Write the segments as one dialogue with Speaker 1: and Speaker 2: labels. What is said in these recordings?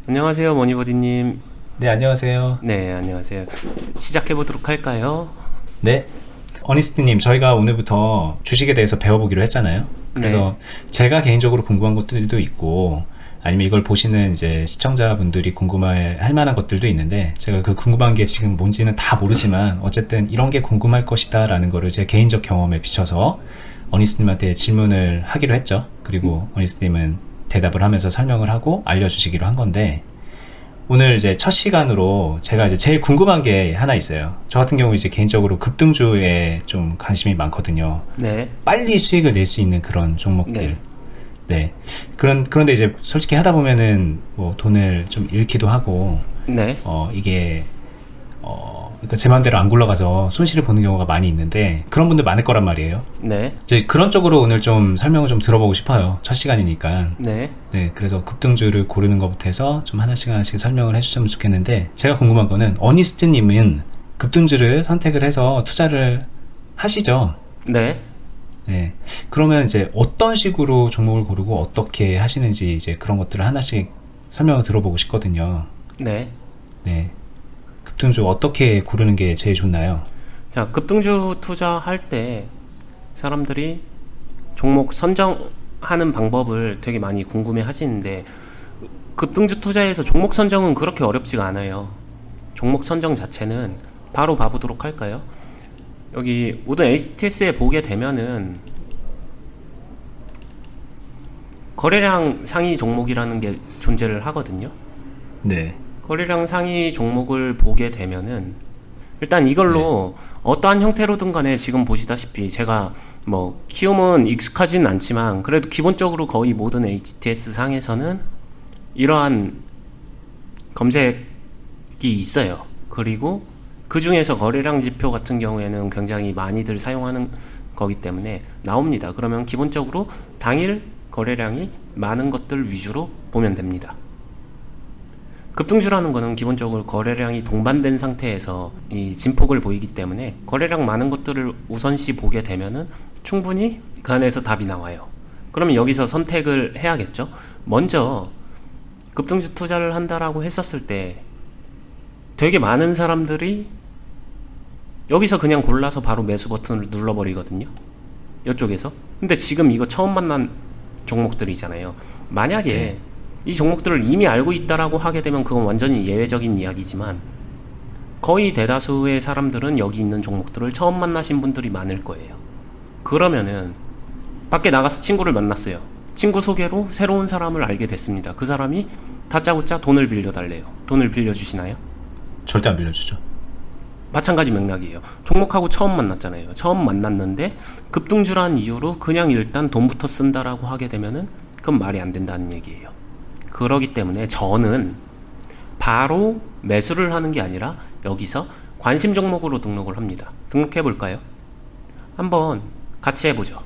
Speaker 1: 안녕하세요, 머니버디님.
Speaker 2: 네, 안녕하세요.
Speaker 1: 네, 안녕하세요. 시작해보도록 할까요?
Speaker 2: 네. 어니스트님, 저희가 오늘부터 주식에 대해서 배워보기로 했잖아요.
Speaker 1: 네,
Speaker 2: 그래서 제가 개인적으로 궁금한 것들도 있고, 아니면 이걸 보시는 이제 시청자분들이 궁금할 만한 것들도 있는데, 제가 그 궁금한 게 지금 뭔지는 다 모르지만, 어쨌든 이런 게 궁금할 것이다 라는 거를 제 개인적 경험에 비춰서 어니스트님한테 질문을 하기로 했죠. 그리고 어니스트님은 대답을 하면서 설명을 하고 알려주시기로 한 건데, 오늘 이제 첫 시간으로 제가 이제 제일 궁금한 게 하나 있어요. 저 같은 경우 이제 개인적으로 급등주에 좀 관심이 많거든요.
Speaker 1: 네,
Speaker 2: 빨리 수익을 낼 수 있는 그런 종목들.
Speaker 1: 네,
Speaker 2: 네. 그런데 이제 솔직히 하다 보면은 뭐 돈을 좀 잃기도 하고,
Speaker 1: 네,
Speaker 2: 이게, 그러니까 제 마음대로 안 굴러가서 손실을 보는 경우가 많이 있는데, 그런 분들 많을 거란 말이에요.
Speaker 1: 네,
Speaker 2: 이제 그런 쪽으로 오늘 좀 설명을 좀 들어보고 싶어요. 첫 시간이니까.
Speaker 1: 네.
Speaker 2: 네, 그래서 급등주를 고르는 것부터 해서 좀 하나씩 하나씩 설명을 해주셨으면 좋겠는데, 제가 궁금한 거는 어니스트님은 급등주를 선택을 해서 투자를 하시죠?
Speaker 1: 네.
Speaker 2: 네. 그러면 이제 어떤 식으로 종목을 고르고 어떻게 하시는지 이제 그런 것들을 하나씩 설명을 들어보고 싶거든요.
Speaker 1: 네.
Speaker 2: 네. 급등주 어떻게 고르는 게 제일 좋나요?
Speaker 1: 자, 급등주 투자할 때 사람들이 종목 선정하는 방법을 되게 많이 궁금해 하시는데, 급등주 투자에서 종목 선정은 그렇게 어렵지가 않아요. 종목 선정 자체는 바로 봐보도록 할까요? 여기 모든 HTS에 보게 되면은 거래량 상위 종목이라는 게 존재를 하거든요.
Speaker 2: 네.
Speaker 1: 거래량 상위 종목을 보게 되면은 일단
Speaker 2: 네.
Speaker 1: 이걸로 어떠한 형태로든 간에 지금 보시다시피 제가 뭐 키움은 익숙하진 않지만 그래도 기본적으로 거의 모든 HTS 상에서는 이러한 검색이 있어요. 그리고 그 중에서 거래량 지표 같은 경우에는 굉장히 많이들 사용하는 거기 때문에 나옵니다. 그러면 기본적으로 당일 거래량이 많은 것들 위주로 보면 됩니다. 급등주라는 거는 기본적으로 거래량이 동반된 상태에서 이 진폭을 보이기 때문에 거래량 많은 것들을 우선시 보게 되면은 충분히 그 안에서 답이 나와요. 그러면 여기서 선택을 해야겠죠. 먼저 급등주 투자를 한다라고 했었을 때 되게 많은 사람들이 여기서 그냥 골라서 바로 매수 버튼을 눌러버리거든요. 이쪽에서. 근데 지금 이거 처음 만난 종목들이잖아요.
Speaker 2: 네.
Speaker 1: 만약에 이 종목들을 이미 알고 있다라고 하게 되면 그건 완전히 예외적인 이야기지만 거의 대다수의 사람들은 여기 있는 종목들을 처음 만나신 분들이 많을 거예요. 그러면은 밖에 나가서 친구를 만났어요. 친구 소개로 새로운 사람을 알게 됐습니다. 그 사람이 다짜고짜 돈을 빌려달래요. 돈을 빌려주시나요?
Speaker 2: 절대 안 빌려주죠.
Speaker 1: 마찬가지 맥락이에요. 종목하고 처음 만났잖아요. 처음 만났는데 급등주라는 이유로 그냥 일단 돈부터 쓴다라고 하게 되면은 그건 말이 안 된다는 얘기예요. 그러기 때문에 저는 바로 매수를 하는 게 아니라 여기서 관심 종목으로 등록을 합니다. 등록해 볼까요? 한번 같이 해보죠.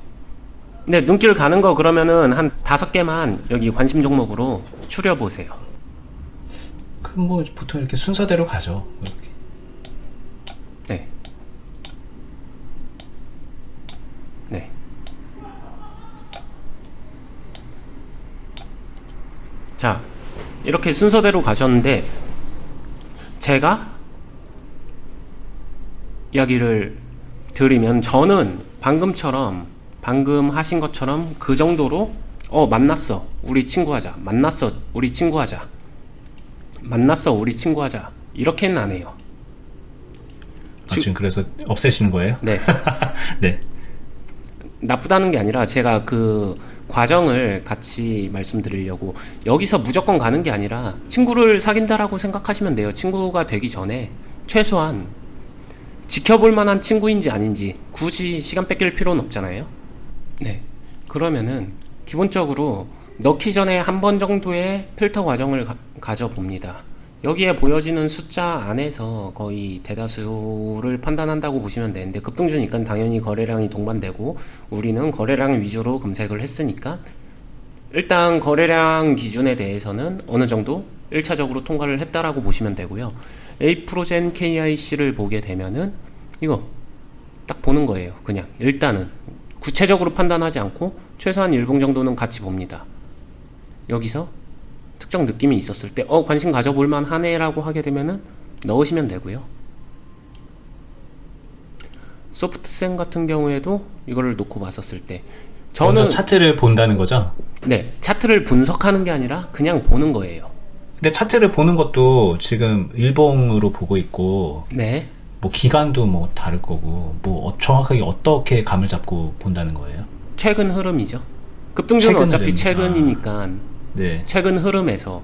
Speaker 1: 네, 눈길 가는 거 그러면은 한 5개만 여기 관심 종목으로 추려보세요.
Speaker 2: 그 뭐 보통 이렇게 순서대로 가죠. 이렇게.
Speaker 1: 네. 네. 자, 이렇게 순서대로 가셨는데 제가 이야기를 드리면 저는 방금 하신 것처럼 그 정도로 만났어 우리 친구 하자 만났어 우리 친구 하자 만났어 우리 친구 하자 이렇게는 안 해요.
Speaker 2: 지금 그래서 없애시는 거예요?
Speaker 1: 네,
Speaker 2: 네.
Speaker 1: 나쁘다는 게 아니라 제가 그 과정을 같이 말씀드리려고 여기서 무조건 가는 게 아니라 친구를 사귄다라고 생각하시면 돼요. 친구가 되기 전에 최소한 지켜볼 만한 친구인지 아닌지 굳이 시간 뺏길 필요는 없잖아요. 네. 그러면은 기본적으로 넣기 전에 한 번 정도의 필터 과정을 가져봅니다. 여기에 보여지는 숫자 안에서 거의 대다수를 판단한다고 보시면 되는데 급등주니까 당연히 거래량이 동반되고 우리는 거래량 위주로 검색을 했으니까 일단 거래량 기준에 대해서는 어느 정도 1차적으로 통과를 했다라고 보시면 되고요. A프로젠 KIC를 보게 되면은 이거 딱 보는 거예요. 그냥 일단은 구체적으로 판단하지 않고 최소한 일봉 정도는 같이 봅니다. 여기서 특정 느낌이 있었을 때 관심 가져볼 만하네라고 하게 되면은 넣으시면 되고요. 소프트센 같은 경우에도 이거를 놓고 봤었을 때
Speaker 2: 먼저
Speaker 1: 저는
Speaker 2: 차트를 본다는 거죠?
Speaker 1: 네, 차트를 분석하는 게 아니라 그냥 보는 거예요.
Speaker 2: 근데 차트를 보는 것도 지금 일봉으로 보고 있고
Speaker 1: 네.
Speaker 2: 뭐 기간도 뭐 다를 거고 뭐 정확하게 어떻게 감을 잡고 본다는 거예요?
Speaker 1: 최근 흐름이죠. 급등주는
Speaker 2: 최근
Speaker 1: 어차피
Speaker 2: 흐름.
Speaker 1: 최근이니까
Speaker 2: 네.
Speaker 1: 최근 흐름에서,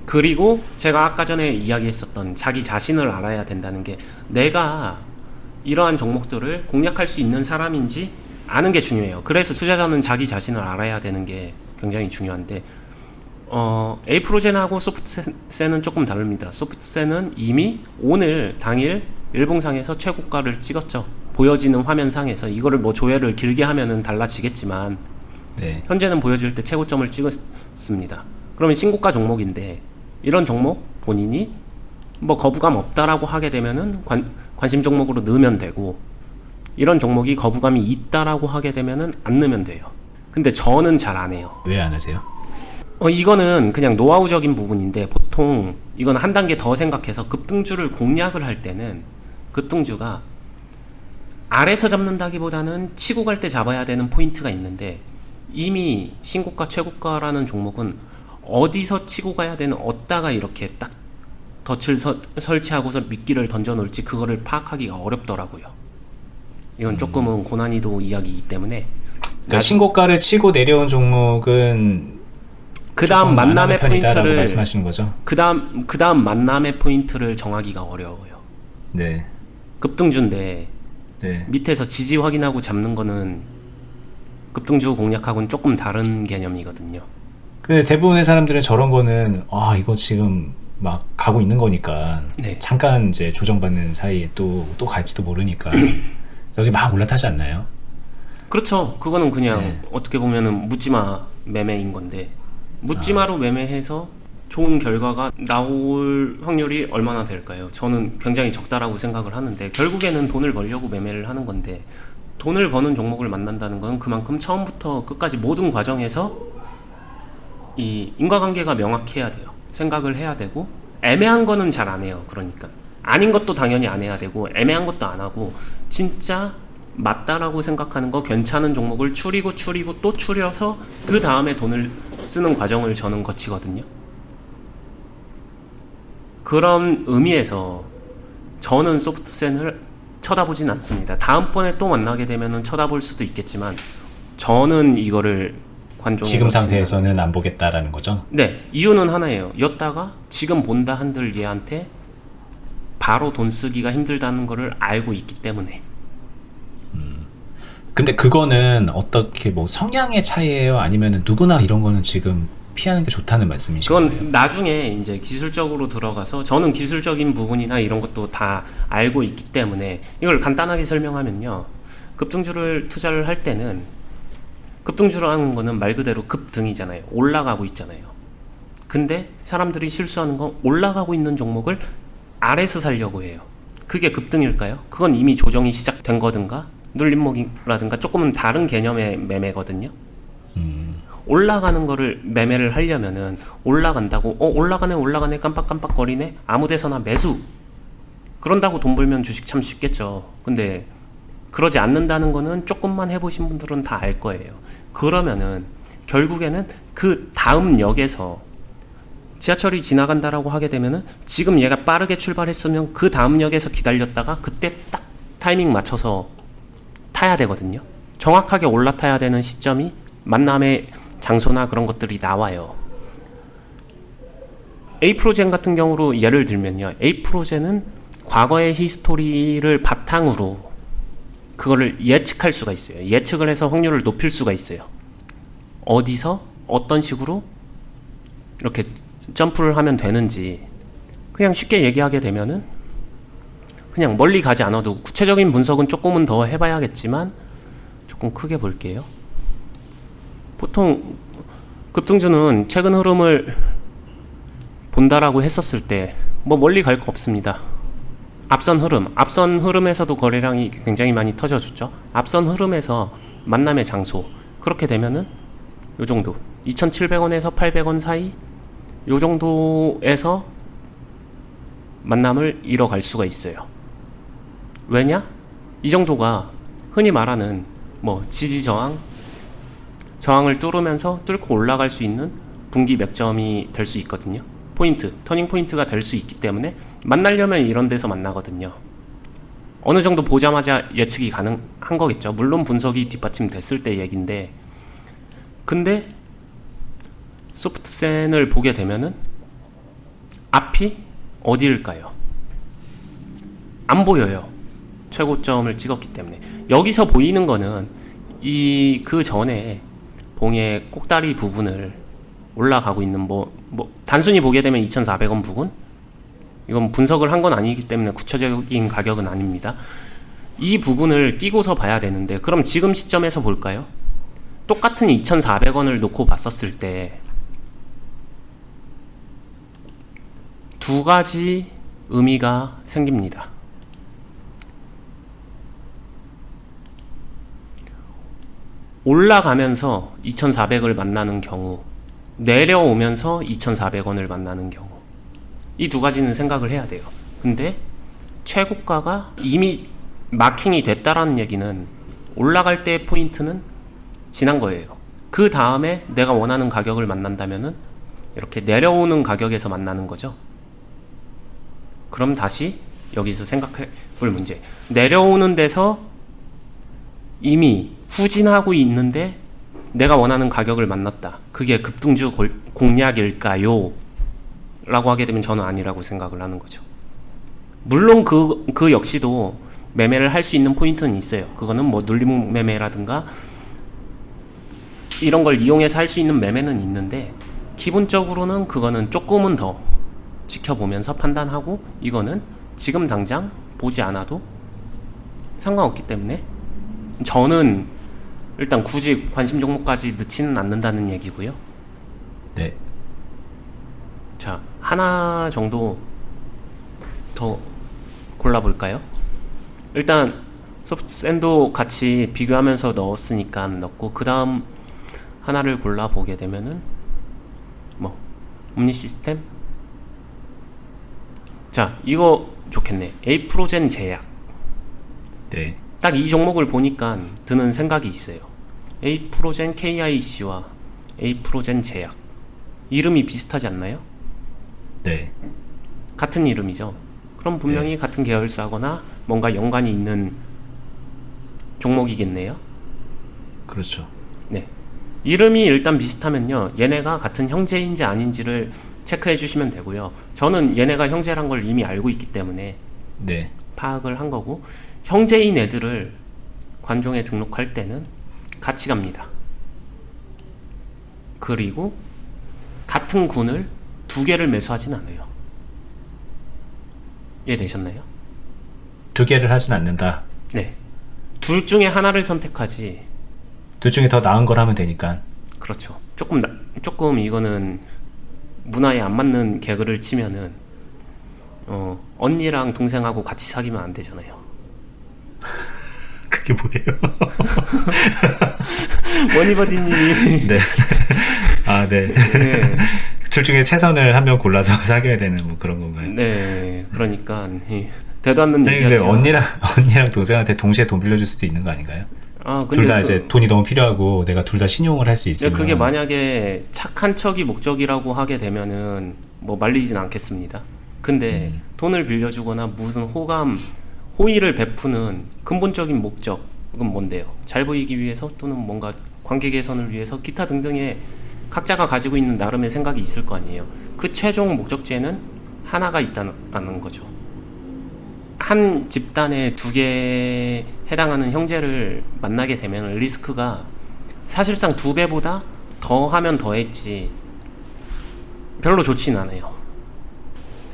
Speaker 1: 그리고 제가 아까 전에 이야기했었던 자기 자신을 알아야 된다는 게 내가 이러한 종목들을 공략할 수 있는 사람인지 아는 게 중요해요. 그래서 투자자는 자기 자신을 알아야 되는 게 굉장히 중요한데 에이프로젠하고 소프트센은 조금 다릅니다. 소프트센은 이미 오늘 당일 일봉상에서 최고가를 찍었죠. 보여지는 화면상에서 이거를 뭐 조회를 길게 하면은 달라지겠지만
Speaker 2: 네.
Speaker 1: 현재는 보여질 때 최고점을 찍었습니다. 그러면 신고가 종목인데 이런 종목 본인이 뭐 거부감 없다라고 하게 되면은 관심 종목으로 넣으면 되고, 이런 종목이 거부감이 있다라고 하게 되면은 안 넣으면 돼요. 근데 저는 잘 안 해요.
Speaker 2: 왜 안 하세요?
Speaker 1: 이거는 그냥 노하우적인 부분인데, 보통 이건 한 단계 더 생각해서 급등주를 공략을 할 때는 급등주가 아래서 잡는다기보다는 치고 갈 때 잡아야 되는 포인트가 있는데, 이미 신고가 최고가라는 종목은 어디서 치고 가야 되는, 어디다가 이렇게 딱 덫을 설치하고서 미끼를 던져놓을지 그거를 파악하기가 어렵더라고요. 이건 조금은 고난이도 이야기이기 때문에
Speaker 2: 그러니까 신고가를 치고 내려온 종목은
Speaker 1: 그 다음 만남의 포인트를
Speaker 2: 말씀하시는 거죠?
Speaker 1: 그 다음 만남의 포인트를 정하기가 어려워요.
Speaker 2: 네.
Speaker 1: 급등주인데
Speaker 2: 네.
Speaker 1: 밑에서 지지 확인하고 잡는 거는 급등주 공략하고는 조금 다른 개념이거든요.
Speaker 2: 근데 대부분의 사람들은 저런 거는 이거 지금 막 가고 있는 거니까
Speaker 1: 네.
Speaker 2: 잠깐 이제 조정받는 사이에 또 갈지도 모르니까 여기 막 올라타지 않나요?
Speaker 1: 그렇죠. 그거는 그냥
Speaker 2: 네.
Speaker 1: 어떻게 보면은 묻지마 매매인 건데, 묻지마로 매매해서 좋은 결과가 나올 확률이 얼마나 될까요? 저는 굉장히 적다라고 생각을 하는데, 결국에는 돈을 벌려고 매매를 하는 건데, 돈을 버는 종목을 만난다는 건 그만큼 처음부터 끝까지 모든 과정에서 이 인과관계가 명확해야 돼요. 생각을 해야 되고, 애매한 거는 잘 안 해요. 그러니까 아닌 것도 당연히 안 해야 되고, 애매한 것도 안 하고, 진짜 맞다라고 생각하는 거, 괜찮은 종목을 추리고 또 추려서 그 다음에 돈을 쓰는 과정을 저는 거치거든요. 그런 의미에서 저는 소프트센을 쳐다보진 않습니다. 다음번에 또 만나게 되면은 쳐다볼 수도 있겠지만, 저는 이거를 관종으로
Speaker 2: 지금 상태에서는 안 보겠다라는 거죠?
Speaker 1: 네, 이유는 하나예요. 였다가 지금 본다 한들 얘한테 바로 돈 쓰기가 힘들다는 거를 알고 있기 때문에.
Speaker 2: 근데 그거는 어떻게 뭐 성향의 차이예요? 아니면 누구나 이런 거는 지금 피하는 게 좋다는 말씀이신가요?
Speaker 1: 그건 나중에 이제 기술적으로 들어가서, 저는 기술적인 부분이나 이런 것도 다 알고 있기 때문에 이걸 간단하게 설명하면요, 급등주를 투자를 할 때는, 급등주라는 거는 말 그대로 급등이잖아요. 올라가고 있잖아요. 근데 사람들이 실수하는 건 올라가고 있는 종목을 아래서 살려고 해요. 그게 급등일까요? 그건 이미 조정이 시작된 거든가 눌림목이라든가 조금은 다른 개념의 매매거든요. 올라가는 거를 매매를 하려면은, 올라간다고 올라가네 깜빡깜빡 거리네, 아무 데서나 매수, 그런다고 돈 벌면 주식 참 쉽겠죠. 근데 그러지 않는다는 거는 조금만 해보신 분들은 다 알 거예요. 그러면은 결국에는 그 다음 역에서 지하철이 지나간다라고 하게 되면은, 지금 얘가 빠르게 출발했으면 그 다음 역에서 기다렸다가 그때 딱 타이밍 맞춰서 타야 되거든요. 정확하게 올라타야 되는 시점이, 만남의 장소나 그런 것들이 나와요. 에이프로젠 같은 경우로 예를 들면요, 에이프로젠은 과거의 히스토리를 바탕으로 그거를 예측할 수가 있어요. 예측을 해서 확률을 높일 수가 있어요. 어디서 어떤 식으로 이렇게 점프를 하면 되는지, 그냥 쉽게 얘기하게 되면은, 그냥 멀리 가지 않아도, 구체적인 분석은 조금은 더 해봐야겠지만 조금 크게 볼게요. 보통 급등주는 최근 흐름을 본다라고 했었을 때 뭐 멀리 갈 거 없습니다. 앞선 흐름에서도 거래량이 굉장히 많이 터져줬죠. 앞선 흐름에서 만남의 장소, 그렇게 되면은 요 정도 2,700원에서 800원 사이, 요 정도에서 만남을 이뤄갈 수가 있어요. 왜냐? 이 정도가 흔히 말하는 뭐 지지 저항을 뚫으면서 뚫고 올라갈 수 있는 분기 맥점이 될 수 있거든요. 포인트, 터닝 포인트가 될 수 있기 때문에 만나려면 이런 데서 만나거든요. 어느 정도 보자마자 예측이 가능한 거겠죠. 물론 분석이 뒷받침됐을 때 얘긴데, 근데 소프트센을 보게 되면은 앞이 어디일까요? 안 보여요. 최고점을 찍었기 때문에. 여기서 보이는 거는 그 전에 봉의 꼭다리 부분을 올라가고 있는 단순히 보게 되면 2,400원 부근? 이건 분석을 한 건 아니기 때문에 구체적인 가격은 아닙니다. 이 부분을 끼고서 봐야 되는데, 그럼 지금 시점에서 볼까요? 똑같은 2,400원을 놓고 봤었을 때 두 가지 의미가 생깁니다. 올라가면서 2,400을 만나는 경우, 내려오면서 2,400원을 만나는 경우, 이 두 가지는 생각을 해야 돼요. 근데 최고가가 이미 마킹이 됐다라는 얘기는 올라갈 때 포인트는 지난 거예요. 그 다음에 내가 원하는 가격을 만난다면은 이렇게 내려오는 가격에서 만나는 거죠. 그럼 다시 여기서 생각해 볼 문제, 내려오는 데서 이미 후진하고 있는데 내가 원하는 가격을 만났다, 그게 급등주 공략일까요? 라고 하게 되면 저는 아니라고 생각을 하는 거죠. 물론 그 역시도 매매를 할 수 있는 포인트는 있어요. 그거는 뭐 눌림 매매라든가 이런 걸 이용해서 할 수 있는 매매는 있는데, 기본적으로는 그거는 조금은 더 지켜보면서 판단하고, 이거는 지금 당장 보지 않아도 상관없기 때문에 저는 일단 굳이 관심 종목까지 넣지는 않는다는 얘기고요.
Speaker 2: 네.
Speaker 1: 자, 하나 정도 더 골라볼까요? 일단 소프트샌도 같이 비교하면서 넣었으니까 넣고, 그 다음 하나를 골라보게 되면은 뭐 옴니시스템? 자, 이거 좋겠네. 에이프로젠 제약.
Speaker 2: 네.
Speaker 1: 딱 이 종목을 보니까 드는 생각이 있어요. 에이프로젠 KIC와 에이프로젠 제약, 이름이 비슷하지 않나요?
Speaker 2: 네.
Speaker 1: 같은 이름이죠. 그럼 분명히
Speaker 2: 네.
Speaker 1: 같은 계열사거나 뭔가 연관이 있는 종목이겠네요.
Speaker 2: 그렇죠.
Speaker 1: 네. 이름이 일단 비슷하면요, 얘네가 같은 형제인지 아닌지를 체크해 주시면 되고요. 저는 얘네가 형제란 걸 이미 알고 있기 때문에
Speaker 2: 네.
Speaker 1: 파악을 한 거고, 형제인 애들을 관종에 등록할 때는 같이 갑니다. 그리고 같은 군을 두 개를 매수하진 않아요. 이해되셨나요?
Speaker 2: 두 개를 하진 않는다.
Speaker 1: 네. 둘 중에 하나를 선택하지.
Speaker 2: 둘 중에 더 나은 걸 하면 되니까.
Speaker 1: 그렇죠. 조금 이거는 문화에 안 맞는 개그를 치면은 언니랑 동생하고 같이 사귀면 안 되잖아요.
Speaker 2: 그게 뭐예요?
Speaker 1: 머니버디님이
Speaker 2: 네. 아, 네.
Speaker 1: 네.
Speaker 2: 둘 중에 최선을 한 명 골라서 사귀어야 되는 뭐 그런 건가요?
Speaker 1: 네, 그러니까 되도 않는
Speaker 2: 아니, 근데
Speaker 1: 얘기하죠.
Speaker 2: 언니랑 동생한테 동시에 돈 빌려줄 수도 있는 거 아닌가요?
Speaker 1: 아, 근데
Speaker 2: 둘 다 이제 돈이 너무 필요하고 내가 둘 다 신용을 할 수 있으면.
Speaker 1: 그게 만약에 착한 척이 목적이라고 하게 되면은 뭐 말리진 않겠습니다. 근데 돈을 빌려주거나 무슨 호의를 베푸는 근본적인 목적은 뭔데요? 잘 보이기 위해서, 또는 뭔가 관계 개선을 위해서, 기타 등등의 각자가 가지고 있는 나름의 생각이 있을 거 아니에요. 그 최종 목적지에는 하나가 있다는 거죠. 한 집단에 두 개에 해당하는 형제를 만나게 되면 리스크가 사실상 2배보다 더 하면 더했지 별로 좋진 않아요.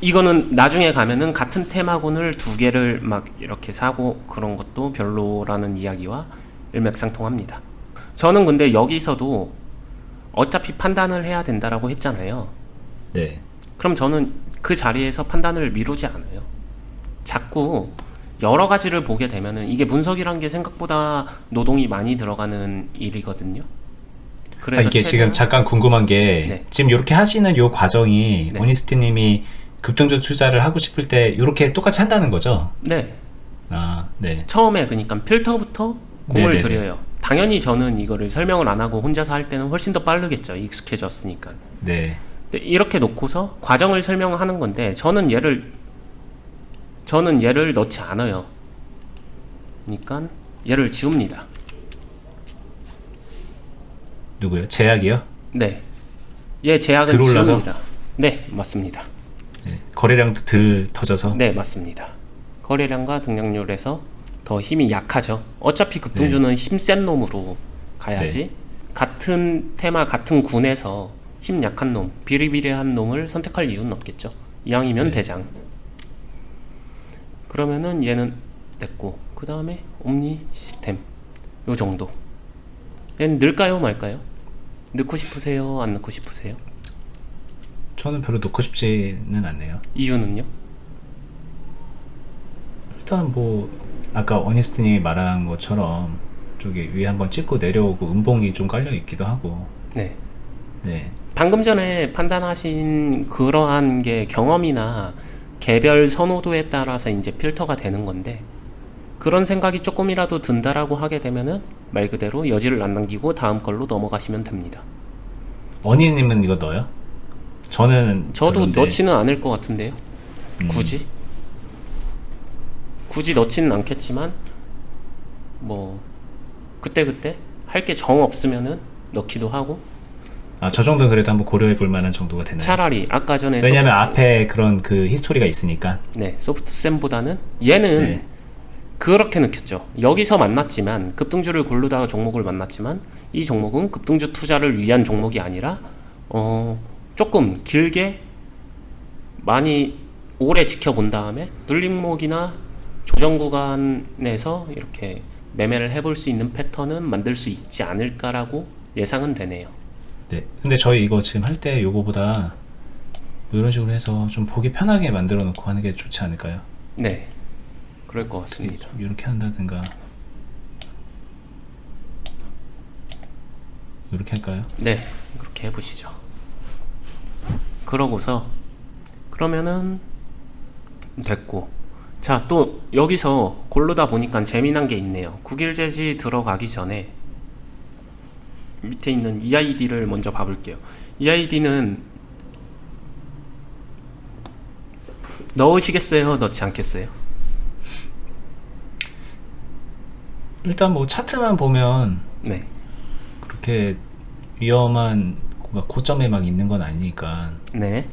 Speaker 1: 이거는 나중에 가면은 같은 테마군을 두 개를 막 이렇게 사고 그런 것도 별로라는 이야기와 일맥상통합니다. 저는 근데 여기서도 어차피 판단을 해야 된다라고 했잖아요.
Speaker 2: 네.
Speaker 1: 그럼 저는 그 자리에서 판단을 미루지 않아요. 자꾸 여러 가지를 보게 되면은, 이게 분석이란 게 생각보다 노동이 많이 들어가는 일이거든요. 그래서
Speaker 2: 이게 지금 잠깐 궁금한 게
Speaker 1: 네.
Speaker 2: 지금 이렇게 하시는 요 과정이
Speaker 1: 네.
Speaker 2: 어니스트님이 급등주 투자를 하고 싶을 때 이렇게 똑같이 한다는 거죠?
Speaker 1: 네.
Speaker 2: 아, 네.
Speaker 1: 처음에 그러니까 필터부터 공을
Speaker 2: 네네네.
Speaker 1: 들여요. 당연히 저는 이거를 설명을 안 하고 혼자서 할 때는 훨씬 더 빠르겠죠. 익숙해졌으니까.
Speaker 2: 네.
Speaker 1: 근데 이렇게 놓고서 과정을 설명하는 건데 저는 얘를 넣지 않아요. 그러니까 얘를 지웁니다.
Speaker 2: 누구요? 제약이요?
Speaker 1: 네. 얘 제약은
Speaker 2: 들어올라서?
Speaker 1: 지웁니다. 네, 맞습니다.
Speaker 2: 네. 거래량도 덜 터져서?
Speaker 1: 네, 맞습니다. 거래량과 등락률에서 더 힘이 약하죠. 어차피 급등주는 힘 센 놈으로 가야지. 같은 테마, 같은 군에서 힘 약한 놈, 비리비리한 놈을 선택할 이유는 없겠죠. 이왕이면 대장. 그러면은 얘는 됐고, 그 다음에 옴니 시스템 요 정도. 얘는 넣을까요, 말까요? 넣고 싶으세요? 안 넣고 싶으세요?
Speaker 2: 저는 별로 넣고 싶지는 않네요.
Speaker 1: 이유는요?
Speaker 2: 일단 뭐 아까 어니스트님이 말한 것처럼 저기 위에 한번 찍고 내려오고 음봉이 좀 깔려 있기도 하고.
Speaker 1: 네.
Speaker 2: 네.
Speaker 1: 방금 전에 판단하신 그러한 게 경험이나 개별 선호도에 따라서 이제 필터가 되는 건데, 그런 생각이 조금이라도 든다라고 하게 되면은 말 그대로 여지를 안 남기고 다음 걸로 넘어가시면 됩니다.
Speaker 2: 어니님은 이거 넣어요? 저는
Speaker 1: 저도
Speaker 2: 별론데.
Speaker 1: 넣지는 않을 것 같은데요. 굳이 넣지는 않겠지만 뭐 그때그때 할 게 정 없으면은 넣기도 하고.
Speaker 2: 아, 저 정도는 그래도 한번 고려해 볼 만한 정도가 되나요?
Speaker 1: 차라리 아까 전에
Speaker 2: 왜냐면 앞에 그런 그 히스토리가 있으니까.
Speaker 1: 소프트샘보다는 얘는
Speaker 2: 네.
Speaker 1: 그렇게 느꼈죠. 여기서 만났지만 급등주를 고르다가 종목을 만났지만 이 종목은 급등주 투자를 위한 종목이 아니라 조금 길게 많이 오래 지켜본 다음에 눌림목이나 조정 구간에서 이렇게 매매를 해볼 수 있는 패턴은 만들 수 있지 않을까라고 예상은 되네요.
Speaker 2: 네. 근데 저희 이거 지금 할 때 요거보다 뭐 이런 식으로 해서 좀 보기 편하게 만들어 놓고 하는 게 좋지 않을까요?
Speaker 1: 네, 그럴 것 같습니다.
Speaker 2: 이렇게 한다든가 이렇게 할까요?
Speaker 1: 네, 그렇게 해보시죠. 그러고서 그러면은 됐고, 자, 또 여기서 고르다 보니까 재미난 게 있네요. 국일제지 들어가기 전에 밑에 있는 EID를 먼저 봐볼게요. EID는 넣으시겠어요? 넣지 않겠어요?
Speaker 2: 일단 뭐 차트만 보면
Speaker 1: 네,
Speaker 2: 그렇게 위험한 막 고점에 막 있는 건 아니니까
Speaker 1: 네,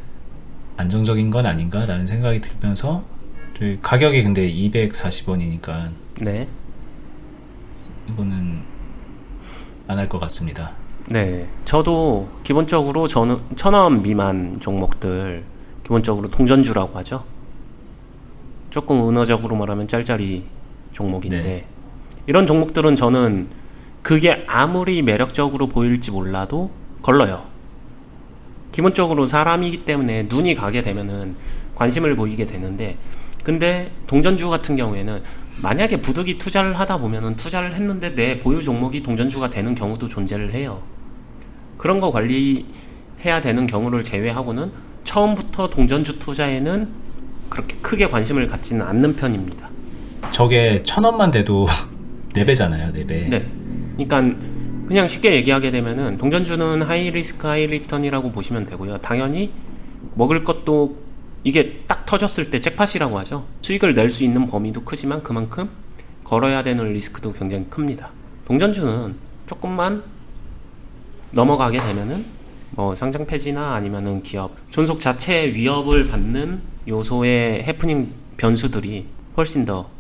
Speaker 2: 안정적인 건 아닌가라는 생각이 들면서 저희 가격이 근데 240원이니까
Speaker 1: 네,
Speaker 2: 이거는 안 할 것 같습니다.
Speaker 1: 네. 저도 기본적으로 저는 1,000원 미만 종목들 기본적으로 동전주라고 하죠. 조금 은어적으로 말하면 짤짤이 종목인데,
Speaker 2: 네.
Speaker 1: 이런 종목들은 저는 그게 아무리 매력적으로 보일지 몰라도 걸러요. 기본적으로 사람이기 때문에 눈이 가게 되면은 관심을 보이게 되는데, 근데 동전주 같은 경우에는 만약에 부득이 투자를 하다 보면은 투자를 했는데 내 보유 종목이 동전주가 되는 경우도 존재를 해요. 그런 거 관리해야 되는 경우를 제외하고는 처음부터 동전주 투자에는 그렇게 크게 관심을 갖지는 않는 편입니다.
Speaker 2: 저게 1,000원만 돼도 4배잖아요, 4배.
Speaker 1: 네. 그러니까 그냥 쉽게 얘기하게 되면은 동전주는 하이 리스크 하이 리턴이라고 보시면 되고요. 당연히 먹을 것도 이게 딱 터졌을 때 잭팟이라고 하죠. 수익을 낼 수 있는 범위도 크지만 그만큼 걸어야 되는 리스크도 굉장히 큽니다. 동전주는 조금만 넘어가게 되면은 뭐 상장 폐지나 아니면은 기업 존속 자체의 위협을 받는 요소의 해프닝 변수들이 훨씬 더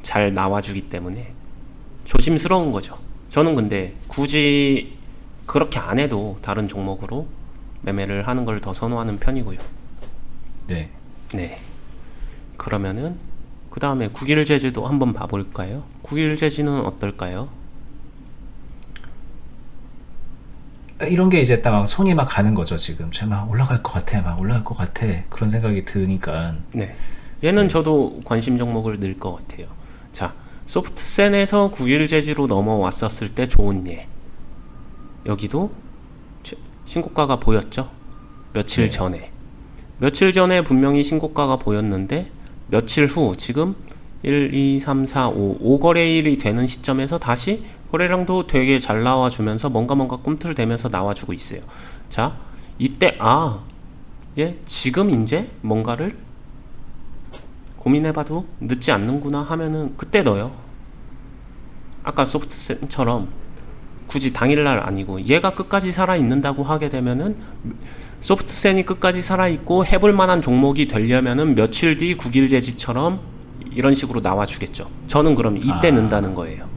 Speaker 1: 잘 나와주기 때문에 조심스러운 거죠. 저는 근데 굳이 그렇게 안 해도 다른 종목으로 매매를 하는 걸 더 선호하는 편이고요.
Speaker 2: 네.
Speaker 1: 네. 그러면은 그 다음에 국일제지도 한번 봐볼까요? 국일제지는 어떨까요?
Speaker 2: 이런 게 이제 딱 막 손이 막 가는 거죠, 지금. 제가 막 올라갈 것 같아, 막 올라갈 것 같아. 그런 생각이 드니까.
Speaker 1: 네. 얘는 저도 관심 종목을 넣을 것 같아요. 자, 소프트센에서 국일제지로 넘어왔었을 때 좋은 예. 여기도 신고가가 보였죠. 며칠
Speaker 2: 네.
Speaker 1: 전에. 며칠 전에 분명히 신고가가 보였는데 며칠 후 지금 1, 2, 3, 4, 5 5거래일이 되는 시점에서 다시 거래량도 되게 잘 나와주면서 뭔가 꿈틀대면서 나와주고 있어요. 자, 이때 지금 이제 뭔가를 고민해봐도 늦지 않는구나 하면은 그때 넣어요. 아까 소프트센처럼 굳이 당일날 아니고 얘가 끝까지 살아있는다고 하게 되면은 소프트센이 끝까지 살아있고 해볼 만한 종목이 되려면은 며칠 뒤 9일 제지처럼 이런 식으로 나와주겠죠. 저는 그럼 이때 넣는다는 거예요.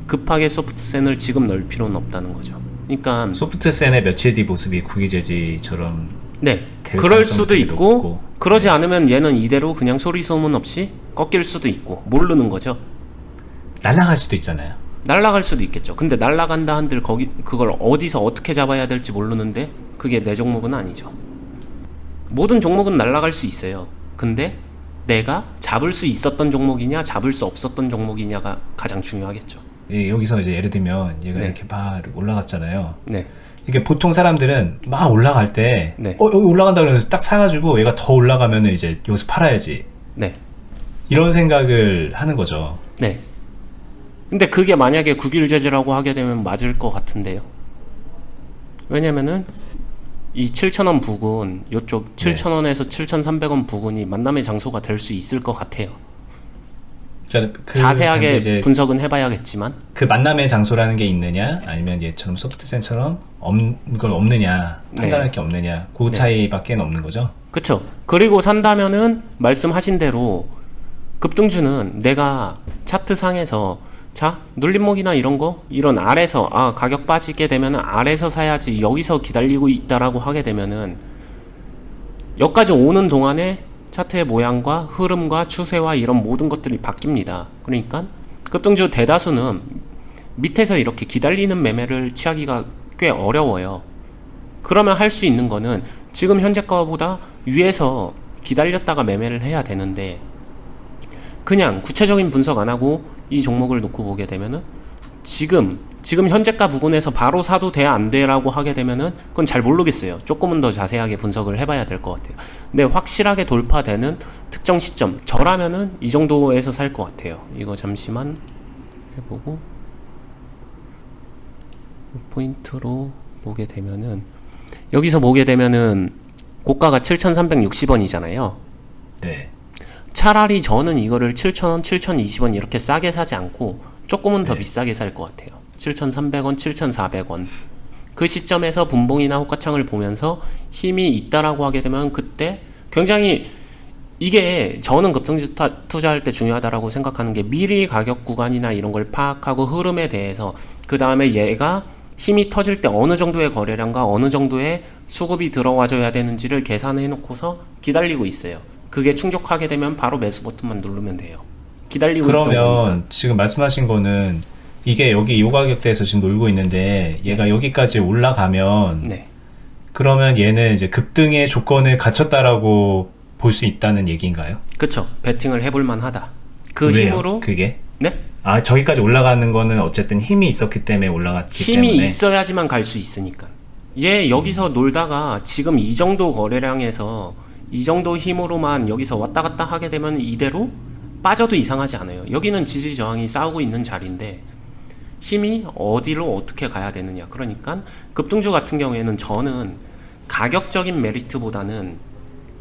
Speaker 1: 급하게 소프트센을 지금 넣을 필요는 없다는 거죠. 그러니까
Speaker 2: 소프트센의 며칠 뒤 모습이 구기재지처럼
Speaker 1: 네,
Speaker 2: 될
Speaker 1: 그럴
Speaker 2: 가능성이
Speaker 1: 수도
Speaker 2: 되게
Speaker 1: 있고
Speaker 2: 높고.
Speaker 1: 그러지 않으면 얘는 이대로 그냥 소리 소문 없이 꺾일 수도 있고 모르는 거죠.
Speaker 2: 날아갈 수도 있잖아요.
Speaker 1: 날아갈 수도 있겠죠. 근데 날아간다 한들 그걸 어디서 어떻게 잡아야 될지 모르는데 그게 내 종목은 아니죠. 모든 종목은 날아갈 수 있어요. 근데 내가 잡을 수 있었던 종목이냐 잡을 수 없었던 종목이냐가 가장 중요하겠죠.
Speaker 2: 여기서 이제 예를 들면 얘가
Speaker 1: 네.
Speaker 2: 이렇게 막 올라갔잖아요.
Speaker 1: 네.
Speaker 2: 이게 보통 사람들은 막 올라갈 때
Speaker 1: 네.
Speaker 2: 여기 올라간다 그러면서 딱 사가지고 얘가 더 올라가면은 이제 여기서 팔아야지
Speaker 1: 네.
Speaker 2: 이런 생각을 하는 거죠.
Speaker 1: 네. 근데 그게 만약에 9일 제재라고 하게 되면 맞을 것 같은데요. 왜냐면은 이 7,000원 부근, 요쪽 7,000원에서 7,300원 부근이 만남의 장소가 될 수 있을 것 같아요.
Speaker 2: 그
Speaker 1: 자세하게
Speaker 2: 이제
Speaker 1: 분석은 해봐야겠지만
Speaker 2: 그 만남의 장소라는 게 있느냐 아니면 얘처럼 소프트센처럼 걸 없느냐 판단할
Speaker 1: 네.
Speaker 2: 게 없느냐 그 차이밖에 없는 거죠.
Speaker 1: 그쵸. 그리고 산다면은 말씀하신 대로 급등주는 내가 차트상에서 자 눌림목이나 이런 아래서 가격 빠지게 되면은 아래서 사야지 여기서 기다리고 있다라고 하게 되면은 여기까지 오는 동안에 차트의 모양과 흐름과 추세와 이런 모든 것들이 바뀝니다. 그러니까 급등주 대다수는 밑에서 이렇게 기다리는 매매를 취하기가 꽤 어려워요. 그러면 할 수 있는 거는 지금 현재가보다 위에서 기다렸다가 매매를 해야 되는데 그냥 구체적인 분석 안 하고 이 종목을 놓고 보게 되면은 지금 현재가 부근에서 바로 사도 돼 안 돼라고 하게 되면은 그건 잘 모르겠어요. 조금은 더 자세하게 분석을 해봐야 될 것 같아요. 근데 확실하게 돌파되는 특정 시점 저라면은 이 정도에서 살 것 같아요. 이거 잠시만 해보고 포인트로 보게 되면은 여기서 보게 되면은 고가가 7,360원이잖아요.
Speaker 2: 네.
Speaker 1: 차라리 저는 이거를 7,000원, 7,020원 이렇게 싸게 사지 않고 조금은 더
Speaker 2: 네.
Speaker 1: 비싸게 살 것 같아요. 7,300원, 7,400원. 그 시점에서 분봉이나 호가창을 보면서 힘이 있다라고 하게 되면 그때 굉장히 이게 저는 급등주 투자할 때 중요하다라고 생각하는 게 미리 가격 구간이나 이런 걸 파악하고 흐름에 대해서 그 다음에 얘가 힘이 터질 때 어느 정도의 거래량과 어느 정도의 수급이 들어와줘야 되는지를 계산해 놓고서 기다리고 있어요. 그게 충족하게 되면 바로 매수 버튼만 누르면 돼요. 기다리고 있던 거니까.
Speaker 2: 그러면 지금 말씀하신 거는 이게 여기 이 가격대에서 지금 놀고 있는데 얘가 여기까지 올라가면
Speaker 1: 네.
Speaker 2: 그러면 얘는 이제 급등의 조건을 갖췄다라고 볼 수 있다는 얘기인가요?
Speaker 1: 그쵸. 베팅을 해볼 만하다. 그
Speaker 2: 왜요?
Speaker 1: 힘으로
Speaker 2: 그게?
Speaker 1: 네?
Speaker 2: 저기까지 올라가는 거는 어쨌든 힘이 있었기 때문에 올라갔기
Speaker 1: 힘이
Speaker 2: 때문에
Speaker 1: 있어야지만 갈 수 있으니까. 얘 여기서 놀다가 지금 이 정도 거래량에서 이 정도 힘으로만 여기서 왔다 갔다 하게 되면 이대로 빠져도 이상하지 않아요. 여기는 지지 저항이 싸우고 있는 자리인데 힘이 어디로 어떻게 가야 되느냐. 그러니까 급등주 같은 경우에는 저는 가격적인 메리트보다는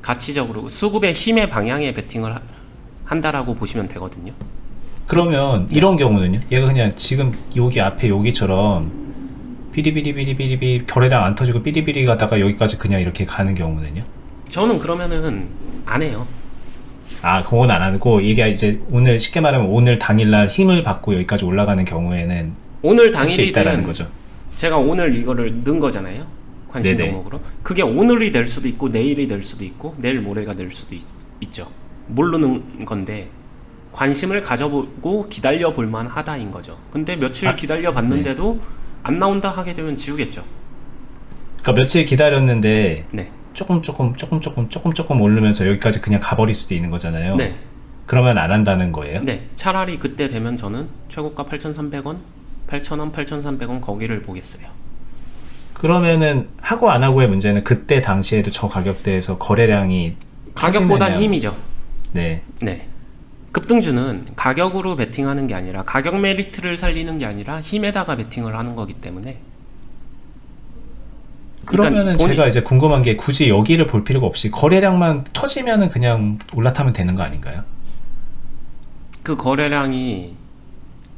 Speaker 1: 가치적으로 수급의 힘의 방향에 베팅을 한다라고 보시면 되거든요.
Speaker 2: 그러면 이런 경우는요? 얘가 그냥 지금 여기 앞에 여기처럼 비리비리비리비리 거래량 안 터지고 비리비리 가다가 여기까지 그냥 이렇게 가는 경우는요?
Speaker 1: 저는 그러면은 안 해요.
Speaker 2: 그건 안 하고 이게 이제 오늘 쉽게 말하면 오늘 당일날 힘을 받고 여기까지 올라가는 경우에는
Speaker 1: 오늘
Speaker 2: 할 수 있다라는
Speaker 1: 당일이든
Speaker 2: 거죠.
Speaker 1: 제가 오늘 이거를 넣은 거잖아요. 관심
Speaker 2: 네네.
Speaker 1: 종목으로. 그게 오늘이 될 수도 있고 내일이 될 수도 있고 내일 모레가 될 수도 있죠. 모르는 건데 관심을 가져보고 기다려 볼 만하다인 거죠. 근데 며칠 기다려 봤는데도 안 나온다 하게 되면 지우겠죠.
Speaker 2: 그러니까 며칠 기다렸는데
Speaker 1: 네.
Speaker 2: 조금 오르면서 여기까지 그냥 가버릴 수도 있는 거잖아요.
Speaker 1: 네.
Speaker 2: 그러면 안 한다는 거예요?
Speaker 1: 네. 차라리 그때 되면 저는 최고가 8,300원, 8,000원, 8,300원 거기를 보겠어요.
Speaker 2: 그러면은 하고 안 하고의 문제는 그때 당시에도 저 가격대에서 거래량이
Speaker 1: 가격보단
Speaker 2: 터지느냐.
Speaker 1: 힘이죠.
Speaker 2: 네.
Speaker 1: 네. 급등주는 가격으로 베팅하는 게 아니라 가격 메리트를 살리는 게 아니라 힘에다가 베팅을 하는 거기 때문에
Speaker 2: 그러면은
Speaker 1: 본인-
Speaker 2: 제가 이제 궁금한 게 굳이 여기를 볼 필요가 없이 거래량만 터지면은 그냥 올라타면 되는 거 아닌가요?
Speaker 1: 그 거래량이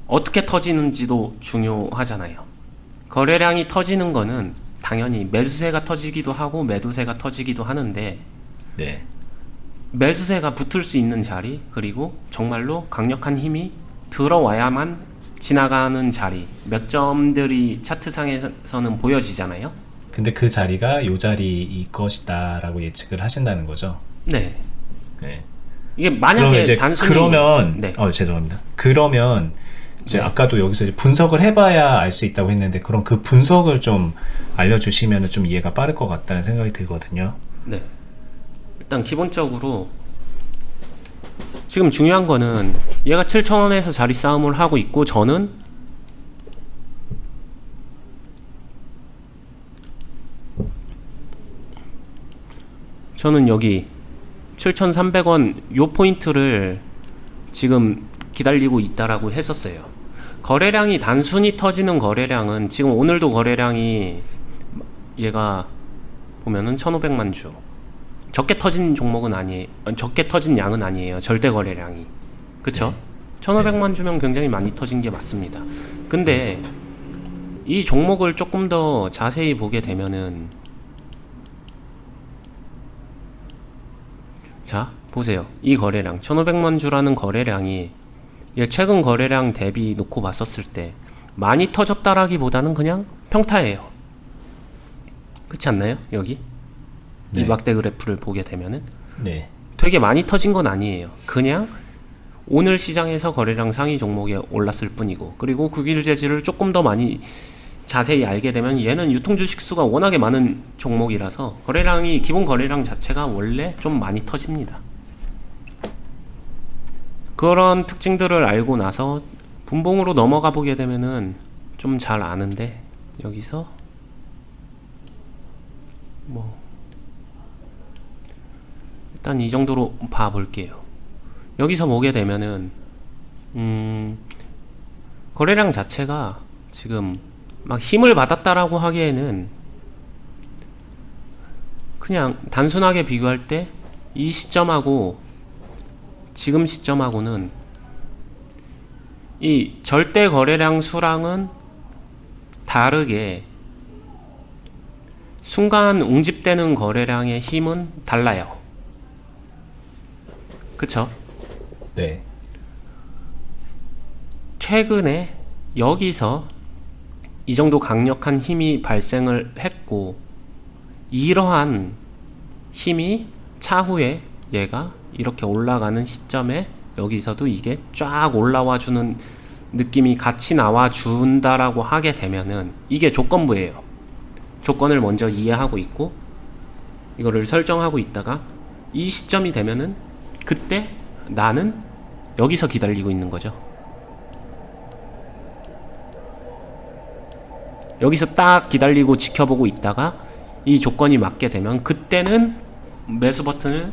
Speaker 1: 어떻게 터지는지도 중요하잖아요. 거래량이 터지는 거는 당연히 매수세가 터지기도 하고 매도세가 터지기도 하는데
Speaker 2: 네.
Speaker 1: 매수세가 붙을 수 있는 자리 그리고 정말로 강력한 힘이 들어와야만 지나가는 자리 몇 점들이 차트상에서는 보여지잖아요.
Speaker 2: 근데 그 자리가 요 자리일 것이다라고 예측을 하신다는 거죠.
Speaker 1: 네.
Speaker 2: 네.
Speaker 1: 이게
Speaker 2: 그러면
Speaker 1: 만약에
Speaker 2: 이제
Speaker 1: 단순히
Speaker 2: 그러면
Speaker 1: 네.
Speaker 2: 죄송합니다. 그러면 이제
Speaker 1: 네.
Speaker 2: 아까도 여기서 이제 분석을 해봐야 알 수 있다고 했는데 그럼 그 분석을 좀 알려주시면 좀 이해가 빠를 것 같다는 생각이 들거든요.
Speaker 1: 네. 일단 기본적으로 지금 중요한 거는 얘가 7,000원에서 자리 싸움을 하고 있고 저는 여기 7,300원 요 포인트를 지금 기다리고 있다라고 했었어요. 거래량이 단순히 터지는 거래량은 지금 오늘도 거래량이 얘가 보면은 1,500만 주 적게 터진 종목은 아니에요. 적게 터진 양은 아니에요. 절대 거래량이. 그쵸? 1,500만 주면 굉장히 많이 터진 게 맞습니다. 근데 이 종목을 조금 더 자세히 보게 되면은 자, 보세요. 이 거래량 1,500만 주라는 거래량이 얘 최근 거래량 대비 놓고 봤었을 때 많이 터졌다라기보다는 그냥 평타예요. 그렇지 않나요? 여기?
Speaker 2: 네.
Speaker 1: 이 막대 그래프를 보게 되면은
Speaker 2: 네.
Speaker 1: 되게 많이 터진 건 아니에요. 그냥 오늘 시장에서 거래량 상위 종목에 올랐을 뿐이고 그리고 국일 재질을 조금 더 많이 자세히 알게 되면 얘는 유통 주식 수가 워낙에 많은 종목이라서 거래량이 기본 거래량 자체가 원래 좀 많이 터집니다. 그런 특징들을 알고 나서 분봉으로 넘어가 보게 되면은 좀 잘 아는데 여기서 뭐 일단 이 정도로 봐 볼게요. 여기서 보게 되면은 거래량 자체가 지금 막 힘을 받았다라고 하기에는 그냥 단순하게 비교할 때 이 시점하고 지금 시점하고는 이 절대 거래량 수랑은 다르게 순간 웅집되는 거래량의 힘은 달라요. 그쵸?
Speaker 2: 네.
Speaker 1: 최근에 여기서 이 정도 강력한 힘이 발생을 했고 이러한 힘이 차후에 얘가 이렇게 올라가는 시점에 여기서도 이게 쫙 올라와 주는 느낌이 같이 나와 준다라고 하게 되면은 이게 조건부예요. 조건을 먼저 이해하고 있고 이거를 설정하고 있다가 이 시점이 되면은 그때 나는 여기서 기다리고 있는 거죠. 여기서 딱 기다리고 지켜보고 있다가 이 조건이 맞게 되면 그때는 매수 버튼을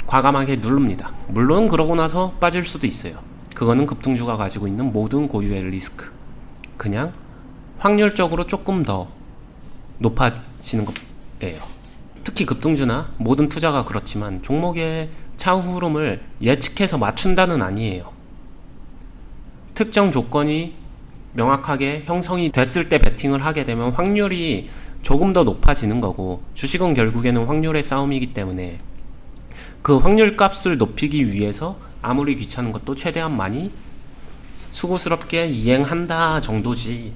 Speaker 1: 과감하게 누릅니다. 물론 그러고 나서 빠질 수도 있어요. 그거는 급등주가 가지고 있는 모든 고유의 리스크. 그냥 확률적으로 조금 더 높아지는 거예요. 특히 급등주나 모든 투자가 그렇지만 종목의 차후 흐름을 예측해서 맞춘다는 아니에요. 특정 조건이 명확하게 형성이 됐을 때 베팅을 하게 되면 확률이 조금 더 높아지는 거고 주식은 결국에는 확률의 싸움이기 때문에 그 확률 값을 높이기 위해서 아무리 귀찮은 것도 최대한 많이 수고스럽게 이행한다 정도지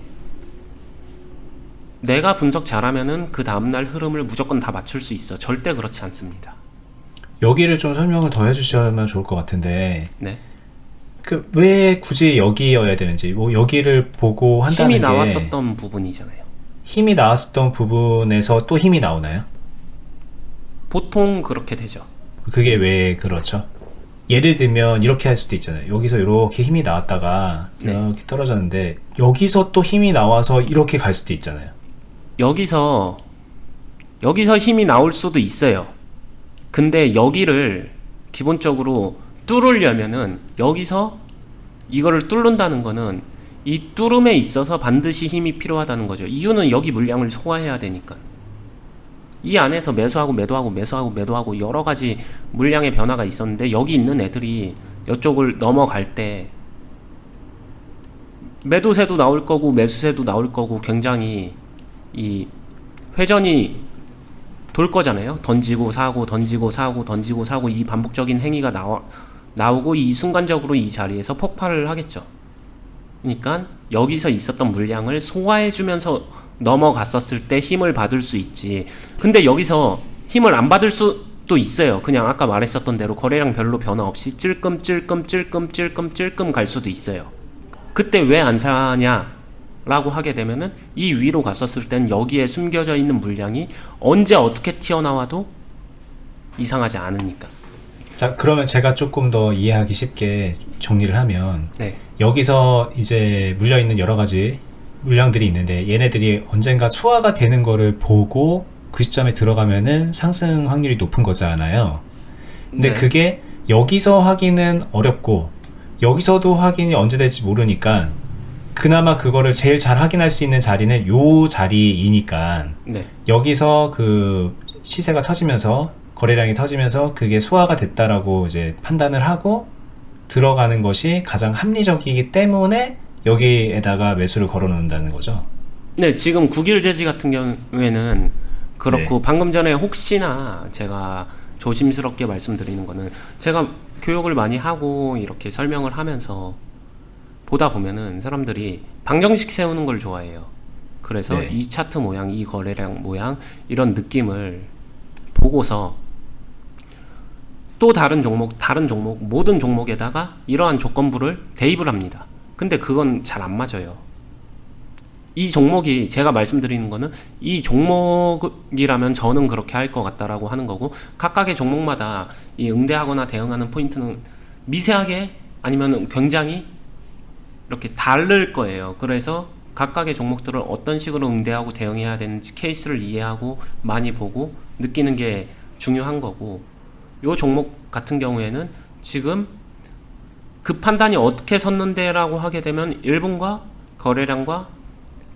Speaker 1: 내가 분석 잘하면은 그 다음날 흐름을 무조건 다 맞출 수 있어. 절대 그렇지 않습니다.
Speaker 2: 여기를 좀 설명을 더 해주시면 좋을 것 같은데
Speaker 1: 네.
Speaker 2: 그 왜 굳이 여기여야 되는지 뭐 여기를 보고 한다는
Speaker 1: 힘이
Speaker 2: 게
Speaker 1: 나왔었던 부분이잖아요.
Speaker 2: 힘이 나왔었던 부분에서 또 힘이 나오나요?
Speaker 1: 보통 그렇게 되죠.
Speaker 2: 그게 왜 그렇죠? 예를 들면 이렇게 할 수도 있잖아요. 여기서 이렇게 힘이 나왔다가
Speaker 1: 네.
Speaker 2: 이렇게 떨어졌는데 여기서 또 힘이 나와서 이렇게 갈 수도 있잖아요.
Speaker 1: 여기서 힘이 나올 수도 있어요. 근데 여기를 기본적으로 뚫으려면은 여기서 이거를 뚫는다는 거는 이 뚫음에 있어서 반드시 힘이 필요하다는 거죠. 이유는 여기 물량을 소화해야 되니까. 이 안에서 매수하고 매도하고 매수하고 매도하고 여러 가지 물량의 변화가 있었는데 여기 있는 애들이 이쪽을 넘어갈 때 매도세도 나올 거고 매수세도 나올 거고 굉장히 이 회전이 돌 거잖아요. 던지고 사고 던지고 사고 던지고 사고 이 반복적인 행위가 나오고 이 순간적으로 이 자리에서 폭발을 하겠죠. 그러니까 여기서 있었던 물량을 소화해주면서 넘어갔었을 때 힘을 받을 수 있지. 근데 여기서 힘을 안 받을 수도 있어요. 그냥 아까 말했었던 대로 거래량 별로 변화 없이 찔끔 갈 수도 있어요. 그때 왜 안 사냐 라고 하게 되면은 이 위로 갔었을 땐 여기에 숨겨져 있는 물량이 언제 어떻게 튀어나와도 이상하지 않으니까.
Speaker 2: 자, 그러면 제가 조금 더 이해하기 쉽게 정리를 하면
Speaker 1: 네.
Speaker 2: 여기서 이제 물려있는 여러 가지 물량들이 있는데 얘네들이 언젠가 소화가 되는 거를 보고 그 시점에 들어가면은 상승 확률이 높은 거잖아요. 근데
Speaker 1: 네.
Speaker 2: 그게 여기서 확인은 어렵고 여기서도 확인이 언제 될지 모르니까 그나마 그거를 제일 잘 확인할 수 있는 자리는 요 자리이니까
Speaker 1: 네.
Speaker 2: 여기서 그 시세가 터지면서 거래량이 터지면서 그게 소화가 됐다라고 이제 판단을 하고 들어가는 것이 가장 합리적이기 때문에 여기에다가 매수를 걸어 놓는다는 거죠.
Speaker 1: 네, 지금 국일제지 같은 경우에는 그렇고
Speaker 2: 네.
Speaker 1: 방금 전에 혹시나 제가 조심스럽게 말씀드리는 거는 제가 교육을 많이 하고 이렇게 설명을 하면서 보다 보면은 사람들이 방정식 세우는 걸 좋아해요. 그래서
Speaker 2: 네.
Speaker 1: 이 차트 모양, 이 거래량 모양 이런 느낌을 보고서 또 다른 종목, 모든 종목에다가 이러한 조건부를 대입을 합니다. 근데 그건 잘 안 맞아요. 이 종목이 제가 말씀드리는 거는 이 종목이라면 저는 그렇게 할 것 같다라고 하는 거고 각각의 종목마다 이 응대하거나 대응하는 포인트는 미세하게 아니면 굉장히 이렇게 다를 거예요. 그래서 각각의 종목들을 어떤 식으로 응대하고 대응해야 되는지 케이스를 이해하고 많이 보고 느끼는 게 중요한 거고 요 종목 같은 경우에는 지금 그 판단이 어떻게 섰는데 라고 하게 되면 1분과 거래량과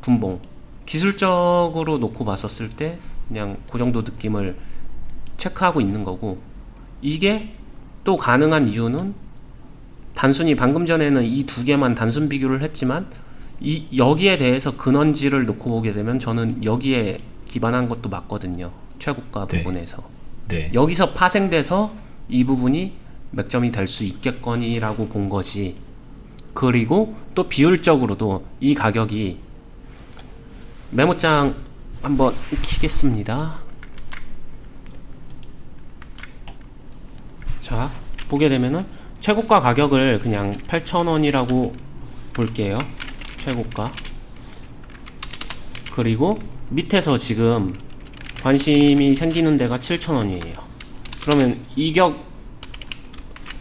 Speaker 1: 분봉 기술적으로 놓고 봤었을 때 그냥 그 정도 느낌을 체크하고 있는 거고 이게 또 가능한 이유는 단순히 방금 전에는 이 두 개만 단순 비교를 했지만 여기에 대해서 근원지를 놓고 보게 되면 저는 여기에 기반한 것도 맞거든요. 최고가
Speaker 2: 네.
Speaker 1: 부분에서
Speaker 2: 네.
Speaker 1: 여기서 파생돼서 이 부분이 맥점이 될 수 있겠거니라고 본 거지. 그리고 또 비율적으로도 이 가격이 메모장 한번 키겠습니다. 자, 보게 되면은 최고가 가격을 그냥 8,000원이라고 볼게요. 최고가. 그리고 밑에서 지금 관심이 생기는 데가 7,000원이에요. 그러면 이격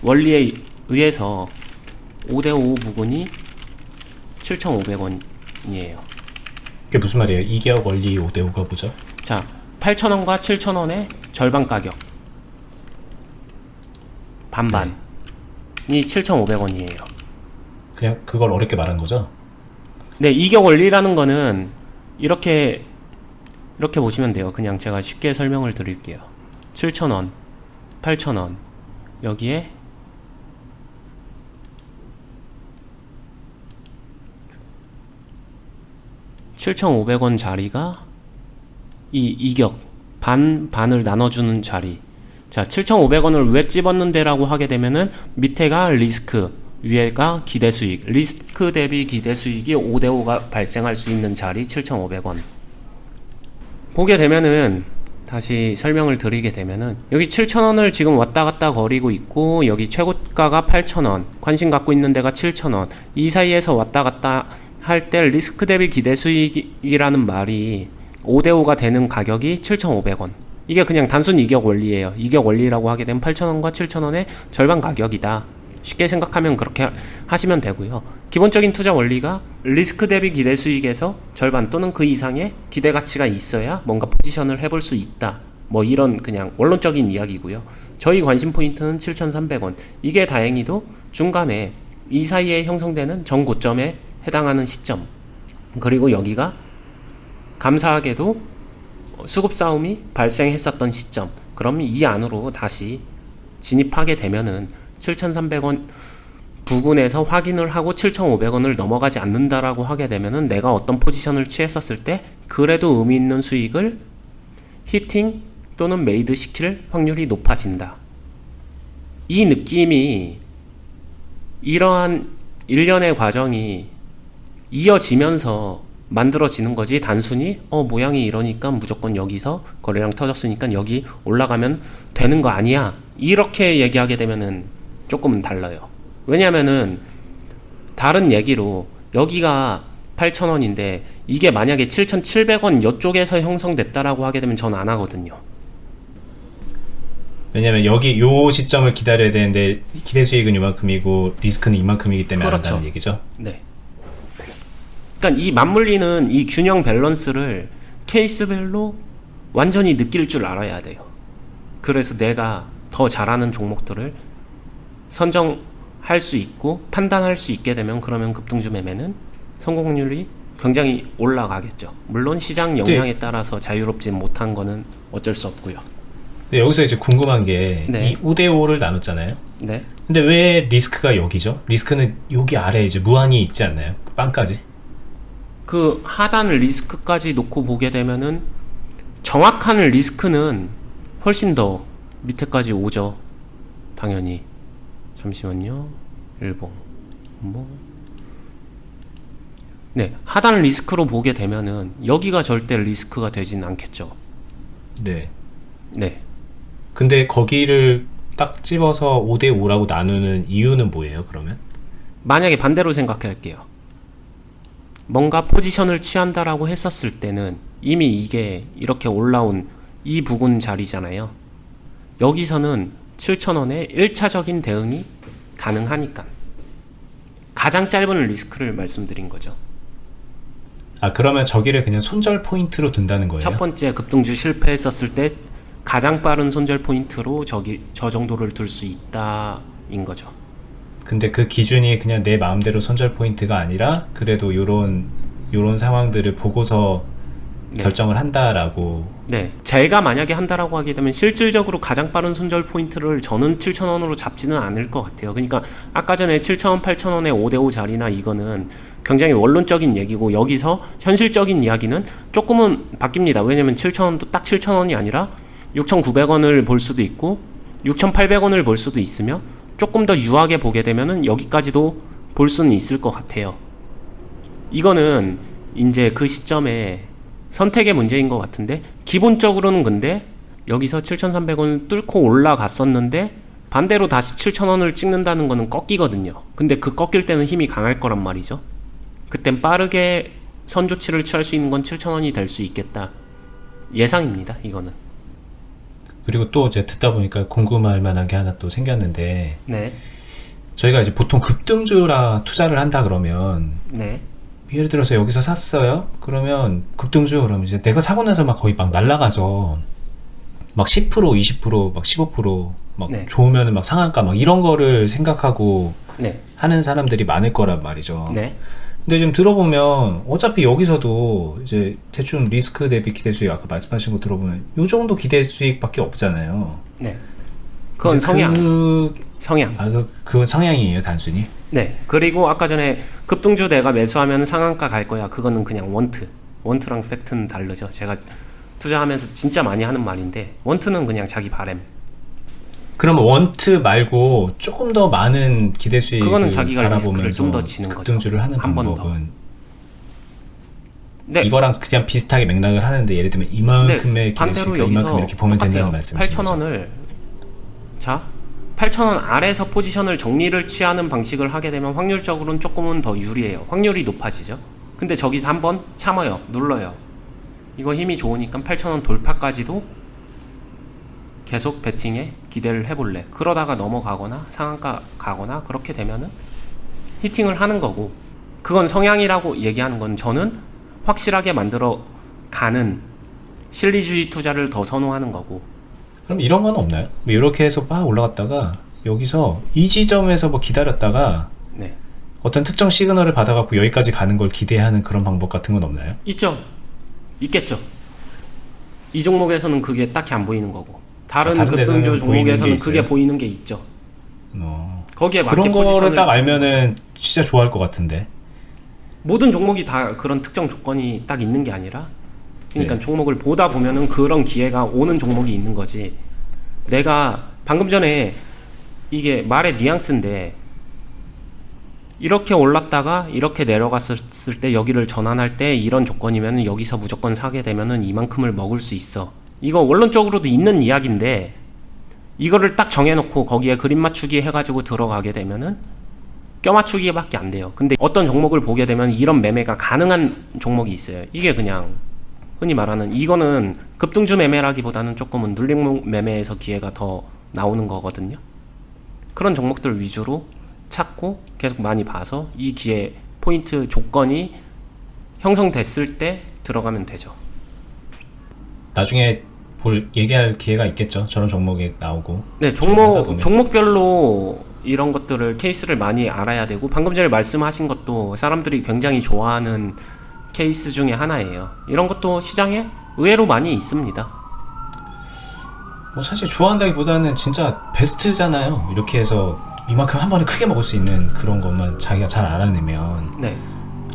Speaker 1: 원리에 의해서 5대5 부분이 7,500원이에요.
Speaker 2: 그게 무슨 말이에요? 이격 원리 5대5가 뭐죠?
Speaker 1: 자, 8,000원과 7,000원의 절반 가격. 반반이 7,500원이에요.
Speaker 2: 그냥 그걸 어렵게 말한 거죠?
Speaker 1: 네, 이격 원리라는 거는 이렇게 보시면 돼요. 그냥 제가 쉽게 설명을 드릴게요. 7,000원, 8,000원 여기에 7,500원 자리가 이 이격 반을 나눠주는 자리. 자, 7,500원을 왜 집었는데 라고 하게 되면은 밑에가 리스크, 위에가 기대 수익. 리스크 대비 기대 수익이 5대5가 발생할 수 있는 자리 7,500원. 보게 되면은 다시 설명을 드리게 되면은 여기 7,000원을 지금 왔다 갔다 거리고 있고 여기 최고가가 8,000원, 관심 갖고 있는 데가 7,000원. 이 사이에서 왔다 갔다 할 때 리스크 대비 기대 수익이라는 말이 5대5가 되는 가격이 7,500원. 이게 그냥 단순 이격 원리예요. 이격 원리라고 하게 되면 8,000원과 7,000원의 절반 가격이다. 쉽게 생각하면 그렇게 하시면 되고요. 기본적인 투자 원리가 리스크 대비 기대 수익에서 절반 또는 그 이상의 기대 가치가 있어야 뭔가 포지션을 해볼 수 있다. 뭐 이런 그냥 원론적인 이야기고요. 저희 관심 포인트는 7,300원. 이게 다행히도 중간에 이 사이에 형성되는 전고점에 해당하는 시점, 그리고 여기가 감사하게도 수급 싸움이 발생했었던 시점, 그럼 이 안으로 다시 진입하게 되면은 7,300원 부근에서 확인을 하고 7,500원을 넘어가지 않는다라고 하게 되면은 내가 어떤 포지션을 취했었을 때 그래도 의미 있는 수익을 히팅 또는 메이드 시킬 확률이 높아진다. 이 느낌이 이러한 일련의 과정이 이어지면서 만들어지는 거지, 단순히 모양이 이러니까 무조건 여기서 거래량 터졌으니까 여기 올라가면 되는 거 아니야, 이렇게 얘기하게 되면은 조금은 달라요. 왜냐면은 다른 얘기로 여기가 8,000원인데 이게 만약에 7,700원 이쪽에서 형성됐다라고 하게 되면 전 안 하거든요.
Speaker 2: 왜냐면 여기 요 시점을 기다려야 되는데 기대 수익은 이만큼이고 리스크는 이만큼이기 때문에 안
Speaker 1: 그렇죠.
Speaker 2: 한다는 얘기죠.
Speaker 1: 네. 그러니까 이 맞물리는 이 균형 밸런스를 케이스별로 완전히 느낄 줄 알아야 돼요. 그래서 내가 더 잘하는 종목들을 선정할 수 있고 판단할 수 있게 되면 그러면 급등주 매매는 성공률이 굉장히 올라가겠죠. 물론 시장 영향에 따라서 자유롭지 못한 거는 어쩔 수 없고요.
Speaker 2: 근데 여기서 이제 궁금한 게
Speaker 1: 네.
Speaker 2: 이 5대5를 나눴잖아요.
Speaker 1: 네.
Speaker 2: 근데 왜 리스크가 여기죠? 리스크는 여기 아래에 이제 무한히 있지 않나요? 빵까지?
Speaker 1: 그 하단 리스크까지 놓고 보게 되면은 정확한 리스크는 훨씬 더 밑에까지 오죠. 당연히. 잠시만요. 일봉. 네, 하단 리스크로 보게 되면은 여기가 절대 리스크가 되진 않겠죠.
Speaker 2: 네.
Speaker 1: 네.
Speaker 2: 근데 거기를 딱 집어서 5대5라고 나누는 이유는 뭐예요, 그러면?
Speaker 1: 만약에 반대로 생각할게요. 뭔가 포지션을 취한다라고 했었을 때는 이미 이게 이렇게 올라온 이 부근 자리잖아요. 여기서는 7,000원에 1차적인 대응이 가능하니까. 가장 짧은 리스크를 말씀드린 거죠.
Speaker 2: 아, 그러면 저기를 그냥 손절 포인트로 둔다는 거예요?
Speaker 1: 첫 번째 급등주 실패했었을 때 가장 빠른 손절 포인트로 저 정도를 둘 수 있다인 거죠.
Speaker 2: 근데 그 기준이 그냥 내 마음대로 손절 포인트가 아니라 그래도 요런 상황들을 보고서
Speaker 1: 네.
Speaker 2: 결정을 한다라고.
Speaker 1: 네, 제가 만약에 한다라고 하게 되면 실질적으로 가장 빠른 손절 포인트를 저는 7,000원으로 잡지는 않을 것 같아요. 그러니까 아까 전에 7,000원, 8,000원의 5대5 자리나 이거는 굉장히 원론적인 얘기고, 여기서 현실적인 이야기는 조금은 바뀝니다. 왜냐면 7,000원도 딱 7,000원이 아니라 6,900원을 볼 수도 있고 6,800원을 볼 수도 있으며, 조금 더 유하게 보게 되면은 여기까지도 볼 수는 있을 것 같아요. 이거는 이제 그 시점에 선택의 문제인 것 같은데, 기본적으로는 근데 여기서 7,300원을 뚫고 올라갔었는데 반대로 다시 7,000원을 찍는다는 거는 꺾이거든요. 근데 그 꺾일 때는 힘이 강할 거란 말이죠. 그땐 빠르게 선조치를 취할 수 있는 건 7,000원이 될 수 있겠다. 예상입니다, 이거는.
Speaker 2: 그리고 또 이제 듣다 보니까 궁금할 만한 게 하나 또 생겼는데,
Speaker 1: 네.
Speaker 2: 저희가 이제 보통 급등주라 투자를 한다 그러면,
Speaker 1: 네.
Speaker 2: 예를 들어서 여기서 샀어요? 그러면 급등주, 그러면 이제 내가 사고 나서 막 거의 막 날라가서 막 10%, 20%, 막 15%, 막
Speaker 1: 네.
Speaker 2: 좋으면 막 상한가 막 이런 거를 생각하고
Speaker 1: 네.
Speaker 2: 하는 사람들이 많을 거란 말이죠.
Speaker 1: 네.
Speaker 2: 근데 지금 들어보면 어차피 여기서도 이제 대충 리스크 대비 기대 수익, 아까 말씀하신 거 들어보면 요 정도 기대 수익밖에 없잖아요.
Speaker 1: 네. 그건 성향. 성향.
Speaker 2: 그건 성향이에요, 단순히.
Speaker 1: 네. 그리고 아까 전에 급등주 내가 매수하면 상한가 갈 거야. 그거는 그냥 원트. 원트랑 팩트는 다르죠. 제가 투자하면서 진짜 많이 하는 말인데, 원트는 그냥 자기 바램.
Speaker 2: 그러면 원트 말고 조금 더 많은 기대 수익을
Speaker 1: 그거는 자기가 리스크를
Speaker 2: 바라보면서
Speaker 1: 좀 더 지는 거죠.
Speaker 2: 급등주를 하는
Speaker 1: 한번 더.
Speaker 2: 방법은
Speaker 1: 네.
Speaker 2: 이거랑 그냥 비슷하게 맥락을 하는데, 예를 들면 이만큼의 기대
Speaker 1: 반대로
Speaker 2: 수익, 이만큼
Speaker 1: 여기서
Speaker 2: 이렇게 보면 된다는 말씀이시죠?
Speaker 1: 8,000원을 자 8,000원 아래서 포지션을 정리를 취하는 방식을 하게 되면 확률적으로는 조금은 더 유리해요. 확률이 높아지죠. 근데 저기서 한번 참아요. 눌러요. 이거 힘이 좋으니까 8,000원 돌파까지도 계속 베팅에 기대를 해볼래. 그러다가 넘어가거나 상한가 가거나 그렇게 되면은 히팅을 하는 거고, 그건 성향이라고 얘기하는 건 저는 확실하게 만들어 가는 실리주의 투자를 더 선호하는 거고.
Speaker 2: 그럼 이런 건 없나요? 뭐 이렇게 해서 막 올라갔다가 여기서 이 지점에서 뭐 기다렸다가
Speaker 1: 네,
Speaker 2: 어떤 특정 시그널을 받아갖고 여기까지 가는 걸 기대하는 그런 방법 같은 건 없나요?
Speaker 1: 있죠. 있겠죠. 이 종목에서는 그게 딱히 안 보이는 거고, 다른
Speaker 2: 다른 데서는
Speaker 1: 급등주
Speaker 2: 보이는 게
Speaker 1: 종목에서는 그게
Speaker 2: 있어요?
Speaker 1: 보이는 게 있죠. 거기에 맞게
Speaker 2: 그런 거를
Speaker 1: 포지션을
Speaker 2: 딱 알면은 진짜 좋아할 것 같은데.
Speaker 1: 모든 종목이 다 그런 특정 조건이 딱 있는 게 아니라, 그러니까
Speaker 2: 네.
Speaker 1: 종목을 보다 보면은 그런 기회가 오는 종목이 있는 거지. 내가 방금 전에 이게 말의 뉘앙스인데, 이렇게 올랐다가 이렇게 내려갔을 때 여기를 전환할 때 이런 조건이면은 여기서 무조건 사게 되면은 이만큼을 먹을 수 있어. 이거 원론적으로도 있는 이야기인데, 이거를 딱 정해놓고 거기에 그림 맞추기 해가지고 들어가게 되면은 껴맞추기밖에 안 돼요. 근데 어떤 종목을 보게 되면 이런 매매가 가능한 종목이 있어요. 이게 그냥 흔히 말하는, 이거는 급등주 매매라기보다는 조금은 눌림 매매에서 기회가 더 나오는 거거든요. 그런 종목들 위주로 찾고 계속 많이 봐서 이 기회 포인트 조건이 형성됐을 때 들어가면 되죠.
Speaker 2: 나중에 얘기할 기회가 있겠죠. 저런 종목이 나오고.
Speaker 1: 네,
Speaker 2: 하다 보면.
Speaker 1: 종목별로 이런 것들을 케이스를 많이 알아야 되고, 방금 전에 말씀하신 것도 사람들이 굉장히 좋아하는 케이스 중에 하나예요. 이런 것도 시장에 의외로 많이 있습니다.
Speaker 2: 뭐 사실 좋아한다기보다는 진짜 베스트잖아요. 이렇게 해서 이만큼 한 번에 크게 먹을 수 있는 그런 것만 자기가 잘 알아내면
Speaker 1: 네.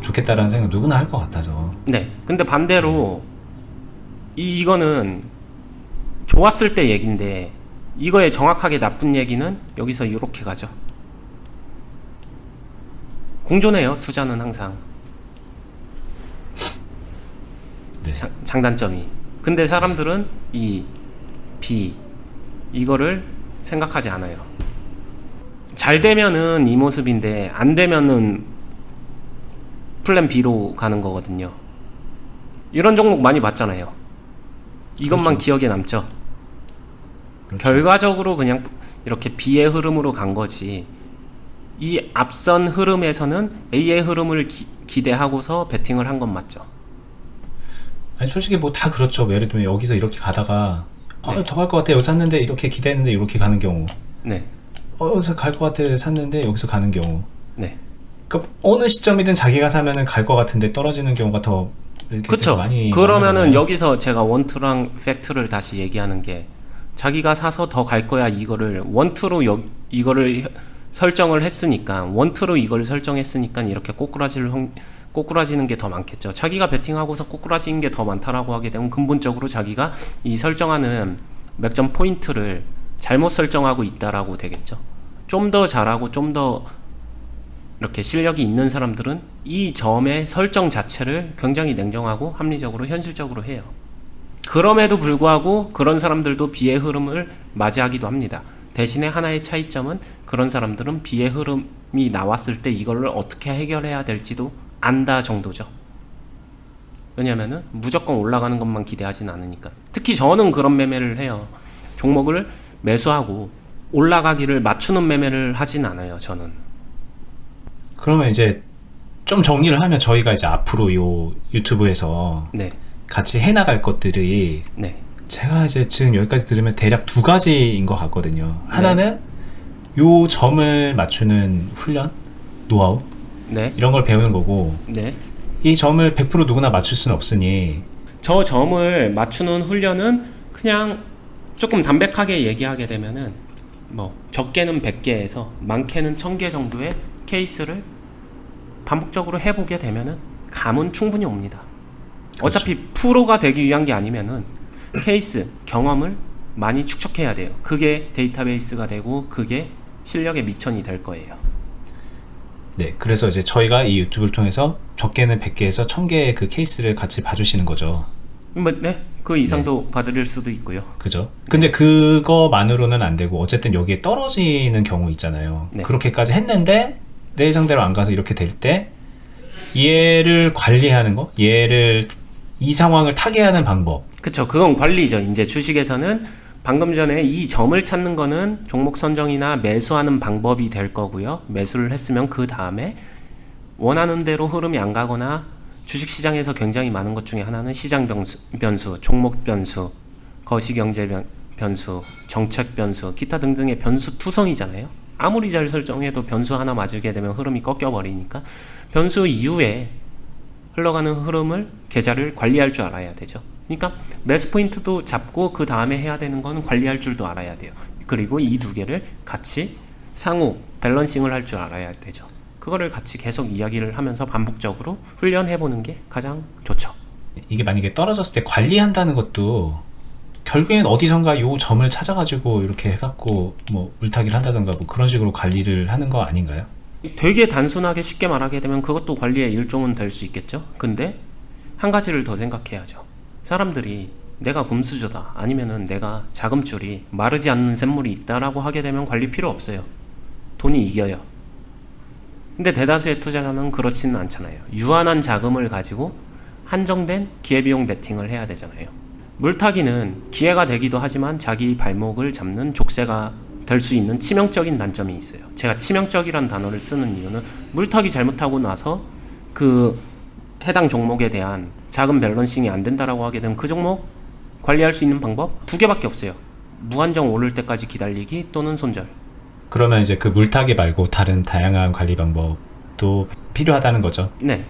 Speaker 2: 좋겠다라는 생각 누구나 할 것 같아서.
Speaker 1: 네. 근데 반대로 이거는 좋았을 때 얘긴데, 이거의 정확하게 나쁜 얘기는 여기서 이렇게 가죠. 공존해요, 투자는 항상.
Speaker 2: 네.
Speaker 1: 장단점이. 근데 사람들은 이 B 이거를 생각하지 않아요. 잘 되면은 이 모습인데 안 되면은 플랜 B로 가는 거거든요. 이런 종목 많이 봤잖아요. 이것만
Speaker 2: 그렇죠.
Speaker 1: 기억에 남죠.
Speaker 2: 그렇죠.
Speaker 1: 결과적으로 그냥 이렇게 B의 흐름으로 간 거지, 이 앞선 흐름에서는 A의 흐름을 기대하고서 베팅을 한 건 맞죠.
Speaker 2: 아니 솔직히 뭐 다 그렇죠. 예를 들면 여기서 이렇게 가다가
Speaker 1: 네.
Speaker 2: 더 갈 것 같아. 여기 샀는데 이렇게 기대했는데 이렇게 가는 경우.
Speaker 1: 네.
Speaker 2: 여기서 갈 것 같아. 샀는데 여기서 가는 경우.
Speaker 1: 네.
Speaker 2: 그러니까 어느 시점이든 자기가 사면은 갈 것 같은데 떨어지는 경우가 더 이렇게
Speaker 1: 그쵸.
Speaker 2: 되게 많이
Speaker 1: 그러면은
Speaker 2: 많아잖아요.
Speaker 1: 여기서 제가 원투랑 팩트를 다시 얘기하는 게, 자기가 사서 더 갈 거야 이거를 원투로 이거를 설정을 했으니까, 원투로 이걸 설정했으니까 이렇게 꼬꾸라지는 게 더 많겠죠. 자기가 베팅하고서 꼬꾸라지는 게 더 많다라고 하게 되면 근본적으로 자기가 이 설정하는 맥점 포인트를 잘못 설정하고 있다라고 되겠죠. 좀 더 잘하고 좀 더 이렇게 실력이 있는 사람들은 이 점의 설정 자체를 굉장히 냉정하고 합리적으로 현실적으로 해요. 그럼에도 불구하고 그런 사람들도 B의 흐름을 맞이하기도 합니다. 대신에 하나의 차이점은, 그런 사람들은 B의 흐름이 나왔을 때 이걸 어떻게 해결해야 될지도 안다 정도죠. 왜냐면은 무조건 올라가는 것만 기대하진 않으니까. 특히 저는 그런 매매를 해요. 종목을 매수하고 올라가기를 맞추는 매매를 하진 않아요, 저는.
Speaker 2: 그러면 이제 좀 정리를 하면 저희가 이제 앞으로 요 유튜브에서
Speaker 1: 네.
Speaker 2: 같이 해나갈 것들이,
Speaker 1: 네.
Speaker 2: 제가 이제 지금 여기까지 들으면 대략 두 가지인 것 같거든요. 하나는 요 점을 맞추는 훈련, 노하우
Speaker 1: 네.
Speaker 2: 이런 걸 배우는 거고,
Speaker 1: 네.
Speaker 2: 이 점을 100% 누구나 맞출 수는 없으니
Speaker 1: 저 점을 맞추는 훈련은 그냥 조금 담백하게 얘기하게 되면은, 뭐 적게는 100개에서 많게는 1000개 정도의 케이스를 반복적으로 해보게 되면은 감은 충분히 옵니다.
Speaker 2: 그렇죠.
Speaker 1: 어차피 프로가 되기 위한 게 아니면은 케이스 경험을 많이 축적해야 돼요. 그게 데이터베이스가 되고 그게 실력의 미천이 될 거예요.
Speaker 2: 네, 그래서 이제 저희가 이 유튜브를 통해서 적게는 100개에서 1000개의 그 케이스를 같이 봐주시는 거죠.
Speaker 1: 네, 그 이상도 봐드릴 수도 있고요.
Speaker 2: 그죠? 근데 그거만으로는 안 되고, 어쨌든 여기에 떨어지는 경우 있잖아요.
Speaker 1: 네.
Speaker 2: 그렇게까지 했는데 내 예상대로 안 가서 이렇게 될 때 얘를 관리하는 거, 얘를 이 상황을 타개하는 방법.
Speaker 1: 그쵸. 그건 관리죠. 이제 주식에서는 방금 전에 이 점을 찾는 거는 종목 선정이나 매수하는 방법이 될 거고요. 매수를 했으면 그 다음에 원하는 대로 흐름이 안 가거나 주식시장에서 굉장히 많은 것 중에 하나는 시장 변수, 종목 변수, 거시경제 변수, 정책 변수, 기타 등등의 변수 투성이잖아요. 아무리 잘 설정해도 변수 하나 맞게 되면 흐름이 꺾여버리니까 변수 이후에 흘러가는 흐름을 계좌를 관리할 줄 알아야 되죠. 그러니까 매수 포인트도 잡고 그 다음에 해야 되는 건 관리할 줄도 알아야 돼요. 그리고 이 두 개를 같이 상호 밸런싱을 할 줄 알아야 되죠. 그거를 같이 계속 이야기를 하면서 반복적으로 훈련해보는 게 가장 좋죠.
Speaker 2: 이게 만약에 떨어졌을 때 관리한다는 것도 결국엔 어디선가 요 점을 찾아가지고 이렇게 해갖고 뭐 물타기를 한다던가 뭐 그런 식으로 관리를 하는 거 아닌가요?
Speaker 1: 되게 단순하게 쉽게 말하게 되면 그것도 관리의 일종은 될 수 있겠죠. 근데 한 가지를 더 생각해야죠. 사람들이 내가 금수저다 아니면은 내가 자금줄이 마르지 않는 샘물이 있다라고 하게 되면 관리 필요 없어요. 돈이 이겨요. 근데 대다수의 투자자는 그렇지는 않잖아요. 유한한 자금을 가지고 한정된 기회비용 베팅을 해야 되잖아요. 물타기는 기회가 되기도 하지만 자기 발목을 잡는 족쇄가 될 수 있는 치명적인 단점이 있어요. 제가 치명적이란 단어를 쓰는 이유는 물타기 잘못하고 나서 그 해당 종목에 대한 자금 밸런싱이 안 된다라고 하게 되면 그 종목 관리할 수 있는 방법 두 개밖에 없어요. 무한정 오를 때까지 기다리기 또는 손절.
Speaker 2: 그러면 이제 그 물타기 말고 다른 다양한 관리 방법도 필요하다는 거죠.
Speaker 1: 네.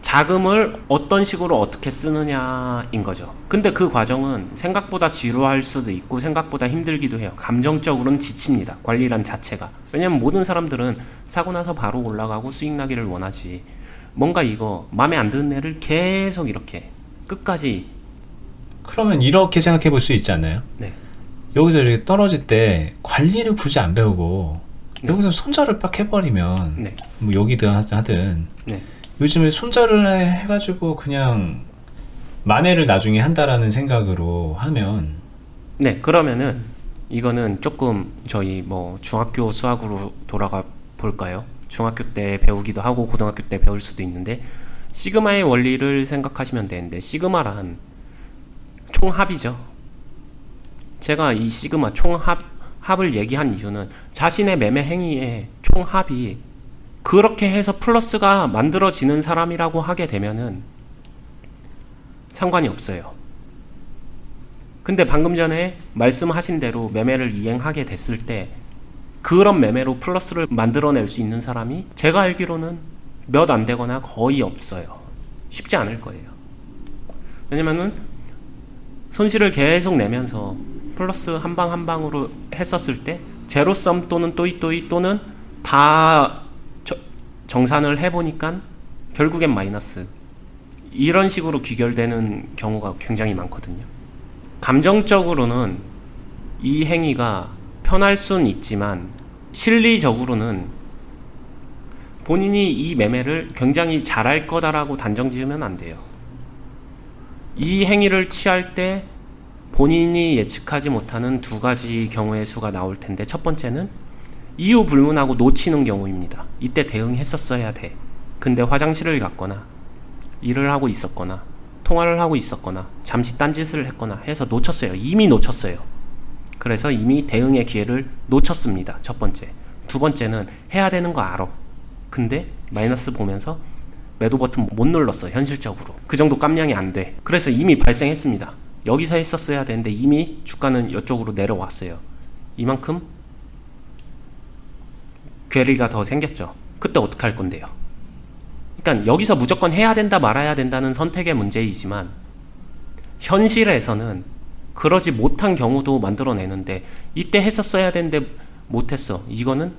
Speaker 1: 자금을 어떤 식으로 어떻게 쓰느냐인 거죠. 근데 그 과정은 생각보다 지루할 수도 있고 생각보다 힘들기도 해요. 감정적으로는 지칩니다. 관리란 자체가. 왜냐면 모든 사람들은 사고 나서 바로 올라가고 수익 나기를 원하지. 뭔가 이거 마음에 안 드는 애를 계속 이렇게 끝까지.
Speaker 2: 그러면 이렇게 생각해 볼 수 있지 않나요?
Speaker 1: 네.
Speaker 2: 여기서 이렇게 떨어질 때 관리를 굳이 안 배우고 여기서 손절을 빡 해버리면
Speaker 1: 네.
Speaker 2: 뭐 여기든 하든
Speaker 1: 네.
Speaker 2: 요즘에 손절을 해가지고 그냥 만회를 나중에 한다라는 생각으로 하면
Speaker 1: 네. 그러면은 이거는 조금 저희 뭐 중학교 수학으로 돌아가 볼까요? 중학교 때 배우기도 하고 고등학교 때 배울 수도 있는데 시그마의 원리를 생각하시면 되는데 시그마란 총합이죠. 제가 이 시그마 합을 얘기한 이유는 자신의 매매 행위의 총합이 그렇게 해서 플러스가 만들어지는 사람이라고 하게 되면은 상관이 없어요. 근데 방금 전에 말씀하신 대로 매매를 이행하게 됐을 때 그런 매매로 플러스를 만들어낼 수 있는 사람이 제가 알기로는 몇 안 되거나 거의 없어요. 쉽지 않을 거예요. 왜냐면은 손실을 계속 내면서 플러스 한 방 한 방으로 했었을 때 제로섬 또는 또이 또는 다 정산을 해보니까 결국엔 마이너스, 이런 식으로 귀결되는 경우가 굉장히 많거든요. 감정적으로는 이 행위가 편할 수는 있지만 실리적으로는 본인이 이 매매를 굉장히 잘할 거다라고 단정 지으면 안 돼요. 이 행위를 취할 때 본인이 예측하지 못하는 두 가지 경우의 수가 나올 텐데, 첫 번째는 이유 불문하고 놓치는 경우입니다. 이때 대응했었어야 돼. 근데 화장실을 갔거나 일을 하고 있었거나 통화를 하고 있었거나 잠시 딴짓을 했거나 해서 놓쳤어요. 이미 놓쳤어요. 그래서 이미 대응의 기회를 놓쳤습니다. 첫 번째. 두 번째는 해야 되는 거 알아. 근데 마이너스 보면서 매도 버튼 못 눌렀어. 현실적으로 그 정도 깜냥이 안 돼. 그래서 이미 발생했습니다. 여기서 했었어야 되는데 이미 주가는 이쪽으로 내려왔어요. 이만큼 괴리가 더 생겼죠. 그때 어떻게 할 건데요? 그러니까 여기서 무조건 해야 된다 말아야 된다는 선택의 문제이지만 현실에서는 그러지 못한 경우도 만들어내는데, 이때 했었어야 되는데 못했어. 이거는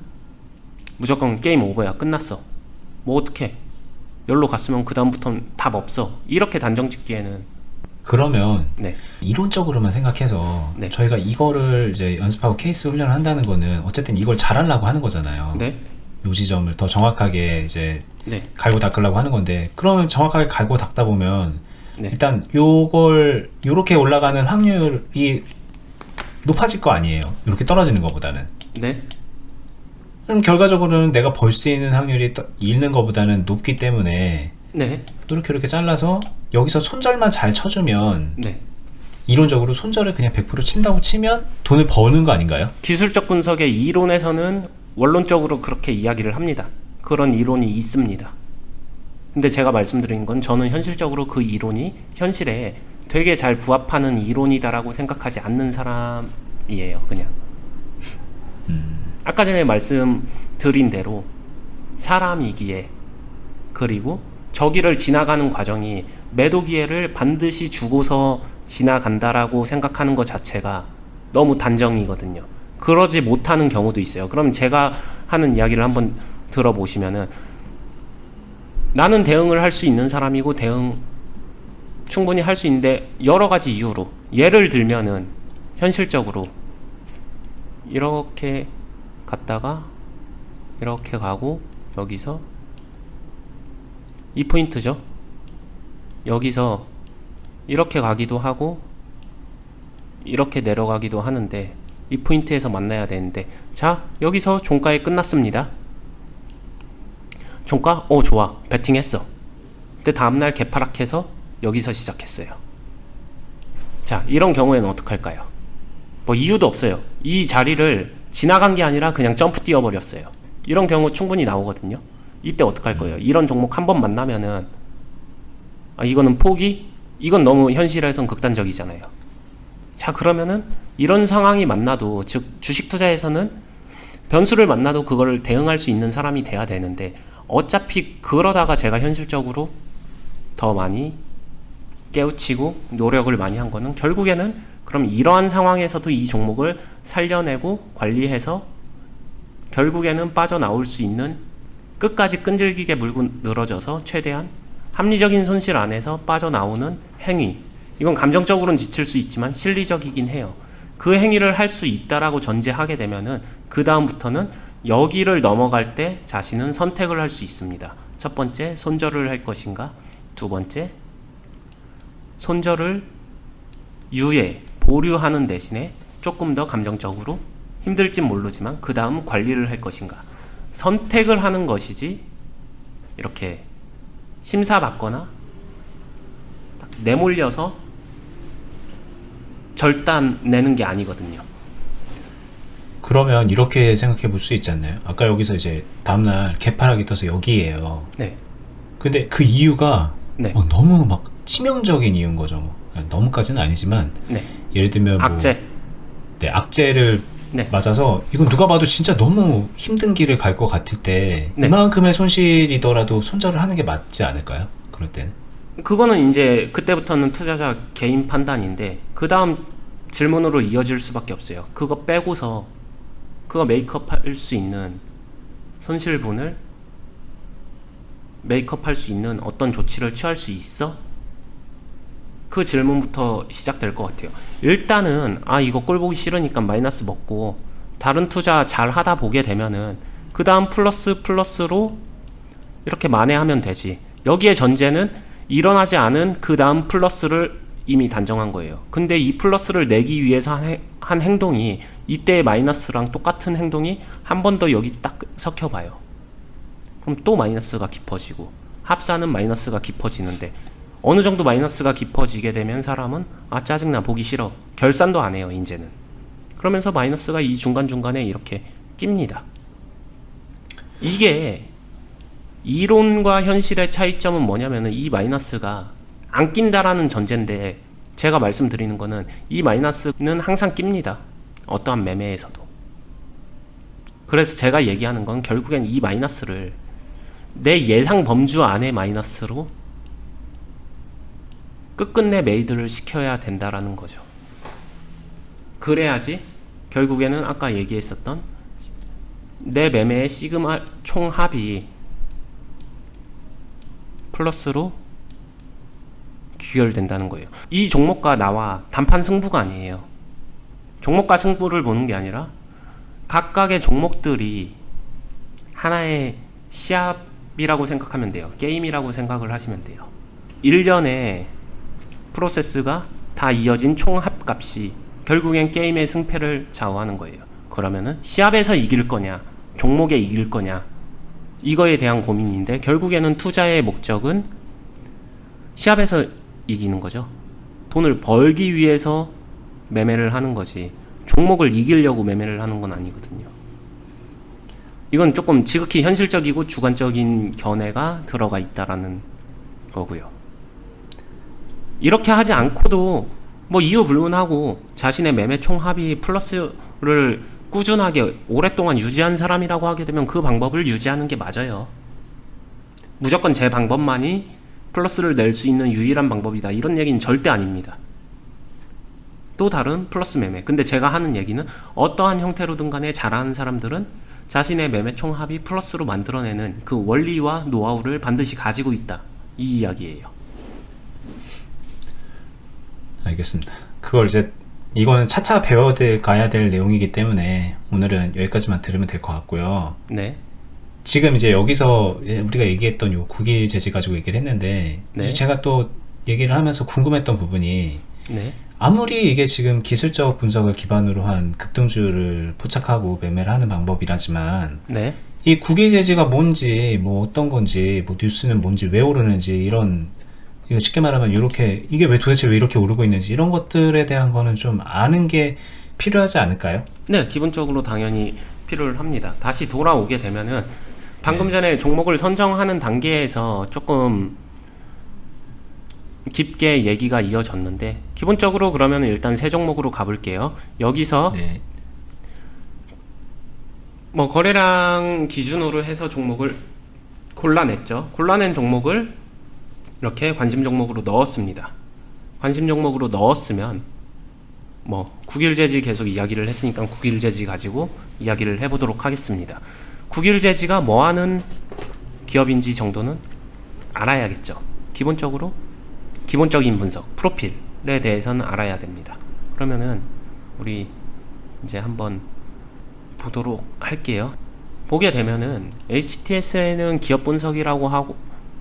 Speaker 1: 무조건 게임 오버야. 끝났어. 뭐 어떡해. 열로 갔으면 그 다음부터는 답 없어. 이렇게 단정 짓기에는.
Speaker 2: 그러면
Speaker 1: 네.
Speaker 2: 이론적으로만 생각해서
Speaker 1: 네.
Speaker 2: 저희가 이거를 이제 연습하고 케이스 훈련을 한다는 거는 어쨌든 이걸 잘하려고 하는 거잖아요.
Speaker 1: 네.
Speaker 2: 요 지점을 더 정확하게 이제
Speaker 1: 네.
Speaker 2: 갈고 닦으려고 하는 건데, 그러면 정확하게 갈고 닦다 보면
Speaker 1: 네.
Speaker 2: 일단 요걸 요렇게 올라가는 확률이 높아질 거 아니에요. 이렇게 떨어지는 것보다는.
Speaker 1: 네.
Speaker 2: 그럼 결과적으로는 내가 벌 수 있는 확률이 잃는 것보다는 높기 때문에
Speaker 1: 네.
Speaker 2: 이렇게 잘라서 여기서 손절만 잘 쳐주면
Speaker 1: 네.
Speaker 2: 이론적으로 손절을 그냥 100% 친다고 치면 돈을 버는 거 아닌가요?
Speaker 1: 기술적 분석의 이론에서는 원론적으로 그렇게 이야기를 합니다. 그런 이론이 있습니다. 근데 제가 말씀드린 건 저는 현실적으로 그 이론이 현실에 되게 잘 부합하는 이론이다라고 생각하지 않는 사람이에요. 그냥 아까 전에 말씀드린 대로 사람이기에, 그리고 저기를 지나가는 과정이 매도 기회를 반드시 주고서 지나간다라고 생각하는 것 자체가 너무 단정이거든요. 그러지 못하는 경우도 있어요. 그럼 제가 하는 이야기를 한번 들어보시면은, 나는 대응을 할 수 있는 사람이고 대응 충분히 할 수 있는데 여러 가지 이유로, 예를 들면은 현실적으로 이렇게 갔다가 이렇게 가고, 여기서 이 포인트죠. 여기서 이렇게 가기도 하고 이렇게 내려가기도 하는데 이 포인트에서 만나야 되는데, 자, 여기서 종가에 끝났습니다. 종가? 좋아. 베팅했어. 근데 다음날 개파락해서 여기서 시작했어요. 자, 이런 경우에는 어떡할까요? 뭐 이유도 없어요. 이 자리를 지나간 게 아니라 그냥 점프 뛰어버렸어요. 이런 경우 충분히 나오거든요. 이때 어떡할 거예요? 이런 종목 한 번 만나면은, 이거는 포기? 이건 너무 현실에선 극단적이잖아요. 자, 그러면은 이런 상황이 만나도, 즉 주식 투자에서는 변수를 만나도 그거를 대응할 수 있는 사람이 돼야 되는데, 어차피 그러다가 제가 현실적으로 더 많이 깨우치고 노력을 많이 한 거는, 결국에는 그럼 이러한 상황에서도 이 종목을 살려내고 관리해서 결국에는 빠져나올 수 있는, 끝까지 끈질기게 물고 늘어져서 최대한 합리적인 손실 안에서 빠져나오는 행위, 이건 감정적으로는 지칠 수 있지만 실리적이긴 해요. 그 행위를 할 수 있다라고 전제하게 되면은 그 다음부터는 여기를 넘어갈 때 자신은 선택을 할 수 있습니다. 첫 번째, 손절을 할 것인가, 두 번째, 손절을 보류하는 대신에 조금 더 감정적으로 힘들진 모르지만 그 다음 관리를 할 것인가, 선택을 하는 것이지 이렇게 심사받거나 딱 내몰려서 절단 내는 게 아니거든요.
Speaker 2: 그러면 이렇게 생각해 볼 수 있지 않나요? 아까 여기서 이제 다음날 개파락이 떠서 여기에요.
Speaker 1: 네.
Speaker 2: 근데 그 이유가
Speaker 1: 네.
Speaker 2: 너무 막 치명적인 이유인 거죠. 너무까지는 아니지만,
Speaker 1: 네.
Speaker 2: 예를 들면
Speaker 1: 악재.
Speaker 2: 네, 악재를
Speaker 1: 네.
Speaker 2: 맞아서 이건 누가 봐도 진짜 너무 힘든 길을 갈 것 같을 때
Speaker 1: 네.
Speaker 2: 이만큼의 손실이더라도 손절을 하는 게 맞지 않을까요? 그럴 때는.
Speaker 1: 그거는 이제 그때부터는 투자자 개인 판단인데, 그 다음 질문으로 이어질 수밖에 없어요. 그거 빼고서 그거 메이크업 할 수 있는 손실분을 메이크업 할 수 있는 어떤 조치를 취할 수 있어? 그 질문부터 시작될 것 같아요. 일단은 이거 꼴 보기 싫으니까 마이너스 먹고 다른 투자 잘 하다 보게 되면은 그 다음 플러스로 이렇게 만회하면 되지. 여기에 전제는 일어나지 않은 그 다음 플러스를 이미 단정한 거예요. 근데 이 플러스를 내기 위해서 한 행동이, 이때의 마이너스랑 똑같은 행동이 한 번 더 여기 딱 섞여봐요. 그럼 또 마이너스가 깊어지고, 합사는 마이너스가 깊어지는데, 어느 정도 마이너스가 깊어지게 되면 사람은 짜증나, 보기 싫어, 결산도 안 해요 이제는. 그러면서 마이너스가 이 중간중간에 이렇게 낍니다. 이게 이론과 현실의 차이점은 뭐냐면은, 이 마이너스가 안 낀다라는 전제인데, 제가 말씀드리는 거는 이 마이너스는 항상 낍니다. 어떠한 매매에서도. 그래서 제가 얘기하는 건 결국엔 이 마이너스를 내 예상 범주 안의 마이너스로 끝끝내 메이드를 시켜야 된다라는 거죠. 그래야지 결국에는 아까 얘기했었던 내 매매의 시그마 총합이 플러스로 귀결된다는 거예요. 이 종목과 나와 단판 승부가 아니에요. 종목과 승부를 보는 게 아니라 각각의 종목들이 하나의 시합이라고 생각하면 돼요. 게임이라고 생각을 하시면 돼요. 일련의 프로세스가 다 이어진 총합값이 결국엔 게임의 승패를 좌우하는 거예요. 그러면은 시합에서 이길 거냐, 종목에 이길 거냐, 이거에 대한 고민인데, 결국에는 투자의 목적은 시합에서 이기는 거죠. 돈을 벌기 위해서 매매를 하는 거지 종목을 이기려고 매매를 하는 건 아니거든요. 이건 조금 지극히 현실적이고 주관적인 견해가 들어가 있다라는 거고요. 이렇게 하지 않고도 뭐 이유 불문하고 자신의 매매 총 합이 플러스를 꾸준하게 오랫동안 유지한 사람이라고 하게 되면 그 방법을 유지하는 게 맞아요. 무조건 제 방법만이 플러스를 낼 수 있는 유일한 방법이다 이런 얘기는 절대 아닙니다. 또 다른 플러스 매매. 근데 제가 하는 얘기는 어떠한 형태로든 간에 잘하는 사람들은 자신의 매매 총 합이 플러스로 만들어내는 그 원리와 노하우를 반드시 가지고 있다 이 이야기예요.
Speaker 2: 알겠습니다. 그걸 이제 이거는 차차 배워가야 될 내용이기 때문에 오늘은 여기까지만 들으면 될 것 같고요.
Speaker 1: 네.
Speaker 2: 지금 이제 여기서 우리가 얘기했던 요 국위 제지 가지고 얘기를 했는데
Speaker 1: 네.
Speaker 2: 제가 또 얘기를 하면서 궁금했던 부분이
Speaker 1: 네.
Speaker 2: 아무리 이게 지금 기술적 분석을 기반으로 한 급등주를 포착하고 매매를 하는 방법이라지만
Speaker 1: 네.
Speaker 2: 이 국위 제지가 뭔지 뭐 어떤 건지 뭐 뉴스는 뭔지 왜 오르는지 이런 이거 쉽게 말하면 이렇게 이게 왜 도대체 왜 이렇게 오르고 있는지 이런 것들에 대한 거는 좀 아는 게 필요하지 않을까요?
Speaker 1: 네, 기본적으로 당연히 필요를 합니다. 다시 돌아오게 되면은 방금 전에 종목을 선정하는 단계에서 조금 깊게 얘기가 이어졌는데 기본적으로 그러면 일단 세 종목으로 가볼게요. 여기서
Speaker 2: 네.
Speaker 1: 뭐 거래량 기준으로 해서 종목을 골라냈죠. 골라낸 종목을 이렇게 관심 종목으로 넣었습니다. 관심 종목으로 넣었으면 뭐 국일제지 계속 이야기를 했으니까 국일제지 가지고 이야기를 해보도록 하겠습니다. 국일제지가 뭐하는 기업인지 정도는 알아야겠죠. 기본적으로 기본적인 분석, 프로필에 대해서는 알아야 됩니다. 그러면은 우리 이제 한번 보도록 할게요. 보게 되면은 HTS에는 기업 분석이라고 하고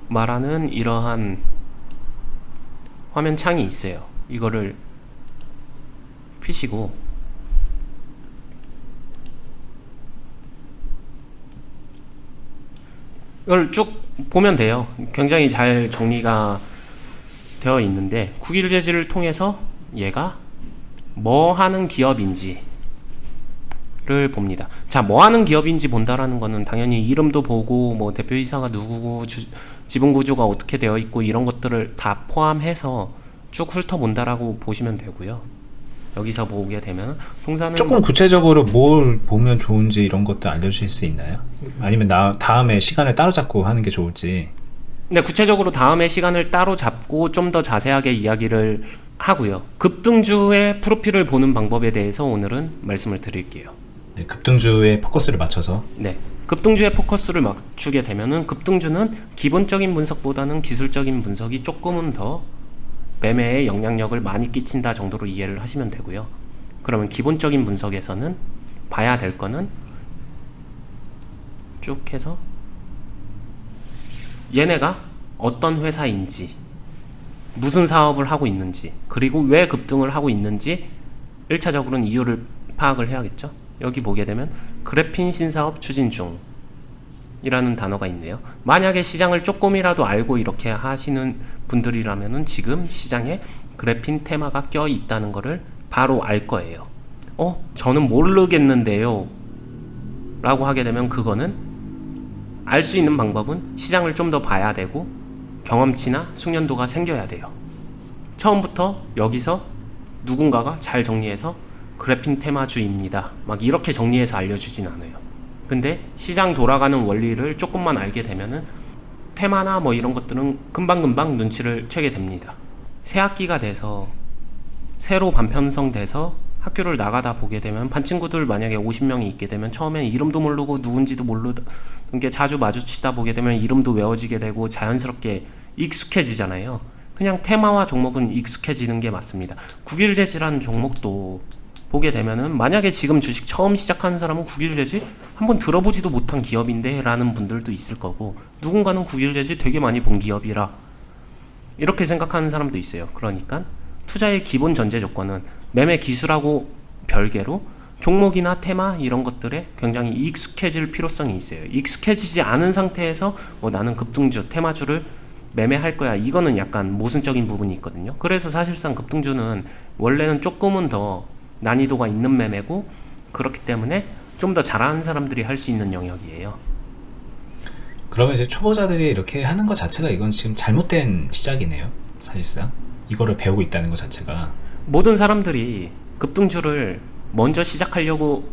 Speaker 1: 말하는 이러한 화면 창이 있어요. 이거를 피시고 이걸 쭉 보면 돼요. 굉장히 잘 정리가 되어 있는데 국일제지를 통해서 얘가 뭐 하는 기업인지를 봅니다. 자, 뭐 하는 기업인지 본다라는 거는 당연히 이름도 보고 뭐 대표이사가 누구고 지분 구조가 어떻게 되어 있고 이런 것들을 다 포함해서 쭉 훑어본다라고 보시면 되고요. 여기서 보게 되면 동사는
Speaker 2: 조금 구체적으로 뭘 보면 좋은지 이런 것도 알려주실 수 있나요? 아니면 다음에 시간을 따로 잡고 하는 게 좋을지.
Speaker 1: 네, 구체적으로 다음에 시간을 따로 잡고 좀 더 자세하게 이야기를 하고요. 급등주의 프로필을 보는 방법에 대해서 오늘은 말씀을 드릴게요.
Speaker 2: 네, 급등주에 포커스를 맞춰서.
Speaker 1: 네, 급등주의 포커스를 맞추게 되면은 급등주는 기본적인 분석보다는 기술적인 분석이 조금은 더 매매에 영향력을 많이 끼친다 정도로 이해를 하시면 되고요. 그러면 기본적인 분석에서는 봐야 될 거는 쭉 해서 얘네가 어떤 회사인지, 무슨 사업을 하고 있는지, 그리고 왜 급등을 하고 있는지 1차적으로는 이유를 파악을 해야겠죠. 여기 보게 되면 그래핀 신사업 추진 중 이라는 단어가 있네요. 만약에 시장을 조금이라도 알고 이렇게 하시는 분들이라면은 지금 시장에 그래핀 테마가 껴 있다는 거를 바로 알 거예요. 저는 모르겠는데요 라고 하게 되면 그거는 알 수 있는 방법은 시장을 좀 더 봐야 되고 경험치나 숙련도가 생겨야 돼요. 처음부터 여기서 누군가가 잘 정리해서 그래핀 테마주입니다 막 이렇게 정리해서 알려주진 않아요. 근데 시장 돌아가는 원리를 조금만 알게 되면은 테마나 뭐 이런 것들은 금방금방 눈치를 채게 됩니다. 새 학기가 돼서 새로 반편성돼서 학교를 나가다 보게 되면 반 친구들 만약에 50명이 있게 되면 처음엔 이름도 모르고 누군지도 모르는 게 자주 마주치다 보게 되면 이름도 외워지게 되고 자연스럽게 익숙해지잖아요. 그냥 테마와 종목은 익숙해지는 게 맞습니다. 국일제지라는 종목도 보게 되면은 만약에 지금 주식 처음 시작하는 사람은 국일제지 한번 들어보지도 못한 기업인데 라는 분들도 있을 거고 누군가는 국일제지 되게 많이 본 기업이라 이렇게 생각하는 사람도 있어요. 그러니까 투자의 기본 전제 조건은 매매 기술하고 별개로 종목이나 테마 이런 것들에 굉장히 익숙해질 필요성이 있어요. 익숙해지지 않은 상태에서 나는 급등주, 테마주를 매매할 거야. 이거는 약간 모순적인 부분이 있거든요. 그래서 사실상 급등주는 원래는 조금은 더 난이도가 있는 매매고, 그렇기 때문에 좀 더 잘하는 사람들이 할 수 있는 영역이에요.
Speaker 2: 그러면 이제 초보자들이 이렇게 하는 것 자체가 이건 지금 잘못된 시작이네요. 사실상 이거를 배우고 있다는 것 자체가.
Speaker 1: 모든 사람들이 급등주를 먼저 시작하려고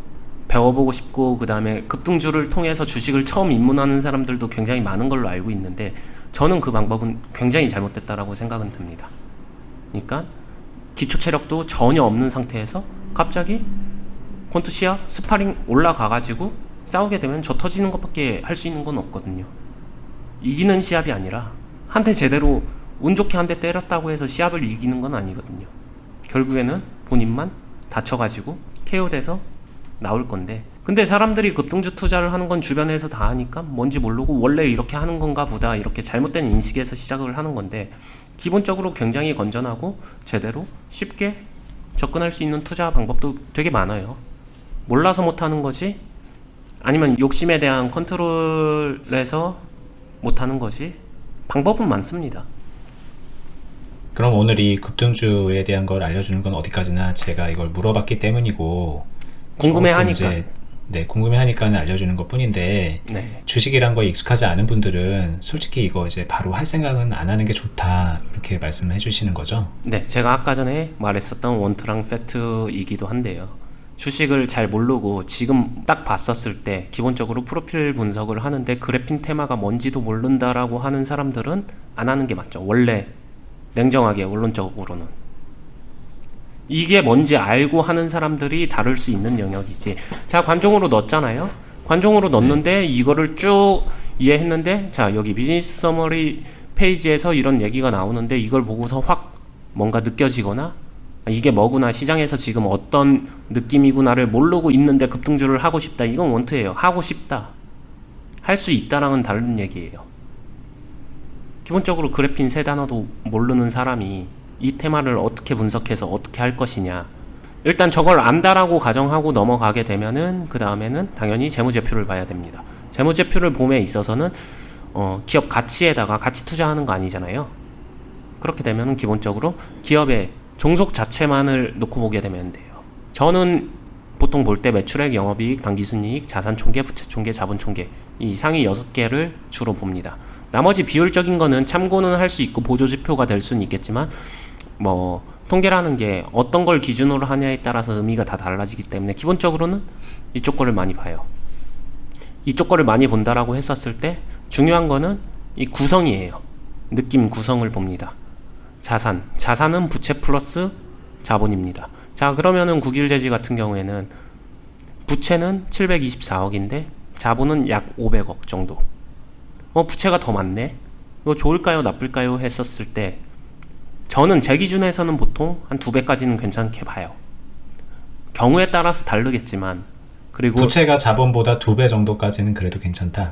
Speaker 1: 배워보고 싶고, 그 다음에 급등주를 통해서 주식을 처음 입문하는 사람들도 굉장히 많은 걸로 알고 있는데, 저는 그 방법은 굉장히 잘못됐다라고 생각은 듭니다. 그러니까 기초 체력도 전혀 없는 상태에서 갑자기 콘투 시합 스파링 올라가가지고 싸우게 되면 저 터지는 것밖에 할 수 있는 건 없거든요. 이기는 시합이 아니라, 한 대 제대로 운 좋게 한 대 때렸다고 해서 시합을 이기는 건 아니거든요. 결국에는 본인만 다쳐가지고 KO 돼서 나올 건데, 근데 사람들이 급등주 투자를 하는 건 주변에서 다 하니까 뭔지 모르고 원래 이렇게 하는 건가 보다, 이렇게 잘못된 인식에서 시작을 하는 건데, 기본적으로 굉장히 건전하고 제대로 쉽게 접근할 수 있는 투자 방법도 되게 많아요. 몰라서 못하는 거지, 아니면 욕심에 대한 컨트롤에서 못하는 거지, 방법은 많습니다.
Speaker 2: 그럼 오늘 이 급등주에 대한 걸 알려주는 건 어디까지나 제가 이걸 물어봤기 때문이고,
Speaker 1: 궁금해하니까.
Speaker 2: 네, 궁금해하니까는 알려주는 것 뿐인데,
Speaker 1: 네.
Speaker 2: 주식이란 거에 익숙하지 않은 분들은 솔직히 이거 이제 바로 할 생각은 안 하는 게 좋다, 이렇게 말씀해 주시는 거죠?
Speaker 1: 네, 제가 아까 전에 말했었던 원트랑 팩트이기도 한데요. 주식을 잘 모르고 지금 딱 봤었을 때 기본적으로 프로필 분석을 하는데 그래핀 테마가 뭔지도 모른다라고 하는 사람들은 안 하는 게 맞죠. 원래 냉정하게 원론적으로는 이게 뭔지 알고 하는 사람들이 다룰 수 있는 영역이지. 자, 관종으로 넣었잖아요. 관종으로 넣었는데 이거를 쭉 이해했는데, 자, 여기 비즈니스 서머리 페이지에서 이런 얘기가 나오는데 이걸 보고서 확 뭔가 느껴지거나, 이게 뭐구나, 시장에서 지금 어떤 느낌이구나를 모르고 있는데 급등주를 하고 싶다, 이건 원트예요. 하고 싶다, 할 수 있다랑은 다른 얘기예요. 기본적으로 그래핀 세 단어도 모르는 사람이 이 테마를 어떻게 분석해서 어떻게 할 것이냐, 일단 저걸 안다라고 가정하고 넘어가게 되면은 그 다음에는 당연히 재무제표를 봐야 됩니다. 재무제표를 봄에 있어서는 기업 가치에다가 같이 투자하는 거 아니잖아요. 그렇게 되면은 기본적으로 기업의 종속 자체만을 놓고 보게 되면 돼요. 저는 보통 볼 때 매출액, 영업이익, 당기순이익, 자산총계, 부채총계, 자본총계, 이 상위 6개를 주로 봅니다. 나머지 비율적인 거는 참고는 할 수 있고 보조지표가 될 수는 있겠지만, 뭐 통계라는 게 어떤 걸 기준으로 하냐에 따라서 의미가 다 달라지기 때문에 기본적으로는 이쪽 거를 많이 봐요. 이쪽 거를 많이 본다라고 했었을 때 중요한 거는 이 구성이에요. 느낌 구성을 봅니다. 자산은 부채 플러스 자본입니다. 자, 그러면은 국일제지 같은 경우에는 부채는 724억인데 자본은 약 500억 정도. 부채가 더 많네, 이거 좋을까요 나쁠까요 했었을 때, 저는 제 기준에서는 보통 한 2배까지는 괜찮게 봐요. 경우에 따라서 다르겠지만, 그리고
Speaker 2: 부채가 자본보다 2배 정도까지는 그래도 괜찮다.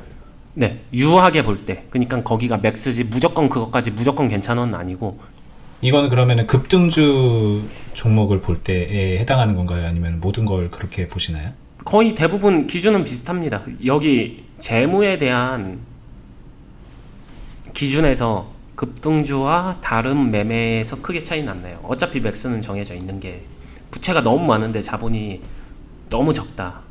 Speaker 1: 네, 유하게 볼 때, 그러니까 거기가 맥스지 무조건 그것까지 무조건 괜찮은 아니고.
Speaker 2: 이거는 그러면은 급등주 종목을 볼 때에 해당하는 건가요? 아니면 모든 걸 그렇게 보시나요?
Speaker 1: 거의 대부분 기준은 비슷합니다. 여기 재무에 대한 기준에서 급등주와 다른 매매에서 크게 차이는 안 나요. 어차피 맥스는 정해져 있는 게, 부채가 너무 많은데 자본이 너무 적다,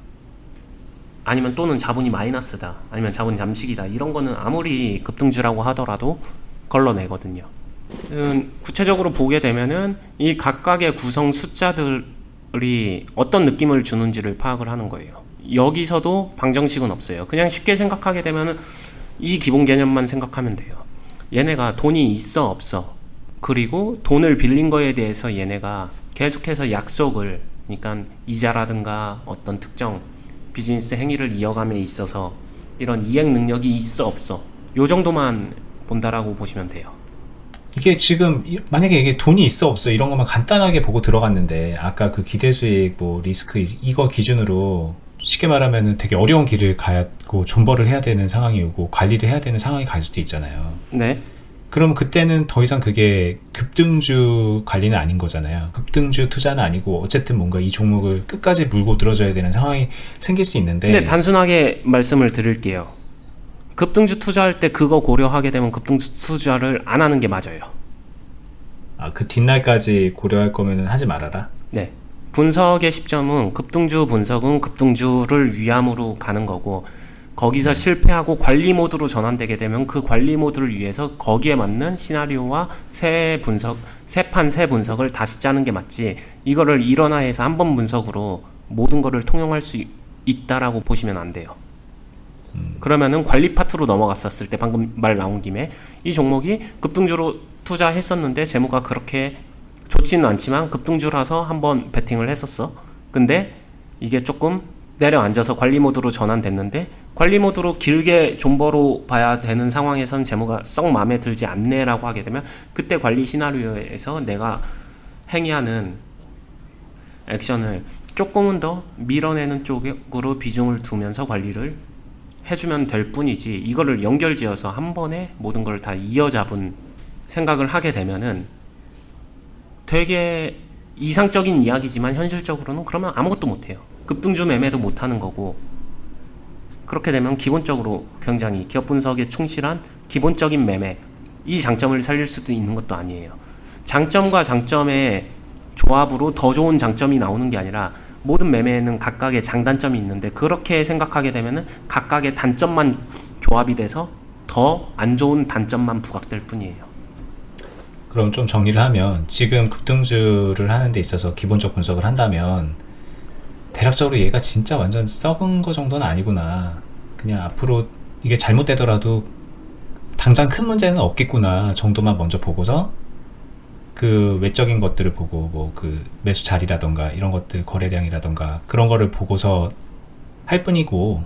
Speaker 1: 아니면 또는 자본이 마이너스다, 아니면 자본 잠식이다, 이런 거는 아무리 급등주라고 하더라도 걸러내거든요. 구체적으로 보게 되면은 이 각각의 구성 숫자들이 어떤 느낌을 주는지를 파악을 하는 거예요. 여기서도 방정식은 없어요. 그냥 쉽게 생각하게 되면은 이 기본 개념만 생각하면 돼요. 얘네가 돈이 있어 없어, 그리고 돈을 빌린 거에 대해서 얘네가 계속해서 약속을, 그러니까 이자라든가 어떤 특정 비즈니스 행위를 이어감에 있어서 이런 이행 능력이 있어 없어, 요 정도만 본다라고 보시면 돼요.
Speaker 2: 이게 지금 만약에 이게 돈이 있어 없어 이런 것만 간단하게 보고 들어갔는데, 아까 그 기대수익, 뭐 리스크 이거 기준으로 쉽게 말하면은 되게 어려운 길을 가고 존버를 해야 되는 상황이 오고 관리를 해야 되는 상황이 갈 수도 있잖아요.
Speaker 1: 네.
Speaker 2: 그럼 그때는 더 이상 그게 급등주 관리는 아닌 거잖아요. 급등주 투자는 아니고 어쨌든 뭔가 이 종목을 끝까지 물고 들어줘야 되는 상황이 생길 수 있는데.
Speaker 1: 네, 단순하게 말씀을 드릴게요. 급등주 투자할 때 그거 고려하게 되면 급등주 투자를 안 하는 게 맞아요.
Speaker 2: 아, 그 뒷날까지 고려할 거면은 하지 말아라.
Speaker 1: 네. 분석의 시점은 급등주 분석은 급등주를 위함으로 가는 거고 거기서 실패하고 관리 모드로 전환되게 되면 그 관리 모드를 위해서 거기에 맞는 시나리오와 새 분석을 다시 짜는 게 맞지 이거를 일원화해서 한 번 분석으로 모든 거를 통용할 수 있다라고 보시면 안 돼요. 그러면은 관리 파트로 넘어갔었을 때 방금 말 나온 김에 이 종목이 급등주로 투자했었는데 재무가 그렇게 좋지는 않지만 급등주라서 한번 베팅을 했었어. 근데 이게 조금 내려앉아서 관리 모드로 전환됐는데 관리 모드로 길게 존버로 봐야 되는 상황에선 재무가 썩 마음에 들지 않네라고 하게 되면 그때 관리 시나리오에서 내가 행위하는 액션을 조금은 더 밀어내는 쪽으로 비중을 두면서 관리를 해주면 될 뿐이지 이거를 연결지어서 한 번에 모든 걸 다 이어잡은 생각을 하게 되면은 되게 이상적인 이야기지만 현실적으로는 그러면 아무것도 못해요. 급등주 매매도 못하는 거고 그렇게 되면 기본적으로 굉장히 기업 분석에 충실한 기본적인 매매 이 장점을 살릴 수도 있는 것도 아니에요. 장점과 장점의 조합으로 더 좋은 장점이 나오는 게 아니라 모든 매매에는 각각의 장단점이 있는데 그렇게 생각하게 되면은 각각의 단점만 조합이 돼서 더 안 좋은 단점만 부각될 뿐이에요.
Speaker 2: 그럼 좀 정리를 하면 지금 급등주를 하는 데 있어서 기본적 분석을 한다면 대략적으로 얘가 진짜 완전 썩은 거 정도는 아니구나. 그냥 앞으로 이게 잘못되더라도 당장 큰 문제는 없겠구나 정도만 먼저 보고서 그 외적인 것들을 보고 뭐 그 매수 자리라던가 이런 것들 거래량이라던가 그런 거를 보고서 할 뿐이고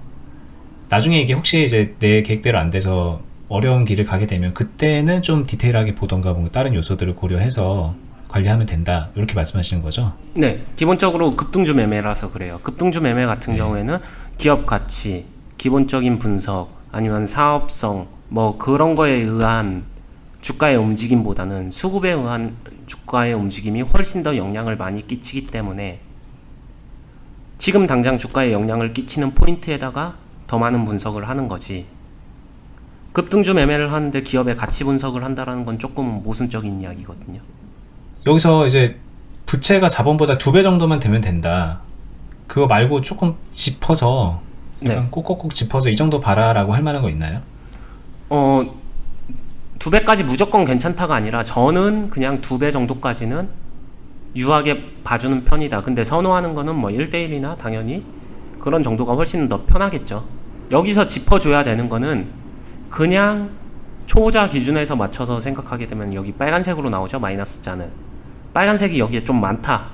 Speaker 2: 나중에 이게 혹시 이제 내 계획대로 안 돼서 어려운 길을 가게 되면 그때는 좀 디테일하게 보던가 뭔가 다른 요소들을 고려해서 관리하면 된다 이렇게 말씀하시는 거죠?
Speaker 1: 네, 기본적으로 급등주 매매라서 그래요. 급등주 매매 같은
Speaker 2: 네.
Speaker 1: 경우에는 기업 가치, 기본적인 분석, 아니면 사업성, 뭐 그런 거에 의한 주가의 움직임보다는 수급에 의한 주가의 움직임이 훨씬 더 영향을 많이 끼치기 때문에 지금 당장 주가에 영향을 끼치는 포인트에다가 더 많은 분석을 하는 거지. 급등주 매매를 하는데 기업의 가치 분석을 한다는 건 조금 모순적인 이야기거든요.
Speaker 2: 여기서 이제 부채가 자본보다 2배 정도만 되면 된다. 그거 말고 조금 짚어서 약간
Speaker 1: 네.
Speaker 2: 꼭꼭꼭 짚어서 이 정도 봐라라고 할 만한 거 있나요?
Speaker 1: 2배까지 무조건 괜찮다가 아니라 저는 그냥 2배 정도까지는 유하게 봐주는 편이다. 근데 선호하는 거는 뭐 1대1이나 당연히 그런 정도가 훨씬 더 편하겠죠. 여기서 짚어줘야 되는 거는 그냥 초보자 기준에서 맞춰서 생각하게 되면 여기 빨간색으로 나오죠. 마이너스 자는 빨간색이 여기에 좀 많다,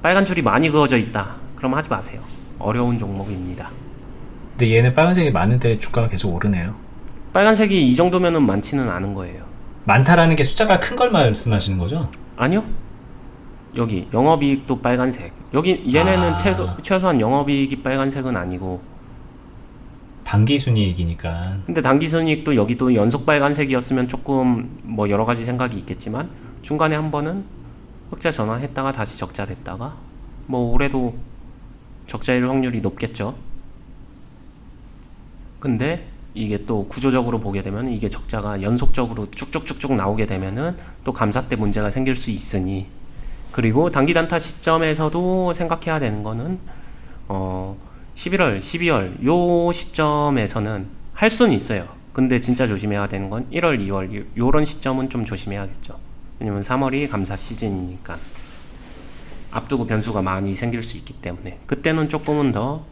Speaker 1: 빨간 줄이 많이 그어져 있다, 그럼 하지 마세요. 어려운 종목입니다.
Speaker 2: 근데 얘는 빨간색이 많은데 주가가 계속 오르네요.
Speaker 1: 빨간색이 이 정도면은 많지는 않은 거예요.
Speaker 2: 많다라는 게 숫자가 큰 걸 말씀하시는 거죠?
Speaker 1: 아니요, 여기 영업이익도 빨간색. 여기 얘네는 최소한 영업이익이 빨간색은 아니고
Speaker 2: 당기순이익이니까.
Speaker 1: 근데 당기순이익도 여기도 연속 빨간색이었으면 조금 뭐 여러 가지 생각이 있겠지만 중간에 한 번은 흑자 전환했다가 다시 적자 됐다가 뭐 올해도 적자일 확률이 높겠죠. 근데 이게 또 구조적으로 보게 되면 이게 적자가 연속적으로 쭉쭉쭉쭉 나오게 되면은 또 감사 때 문제가 생길 수 있으니, 그리고 단기 단타 시점에서도 생각해야 되는 거는 11월, 12월 요 시점에서는 할 수는 있어요. 근데 진짜 조심해야 되는 건 1월, 2월 요런 시점은 좀 조심해야겠죠. 왜냐면 3월이 감사 시즌이니까 앞두고 변수가 많이 생길 수 있기 때문에 그때는 조금은 더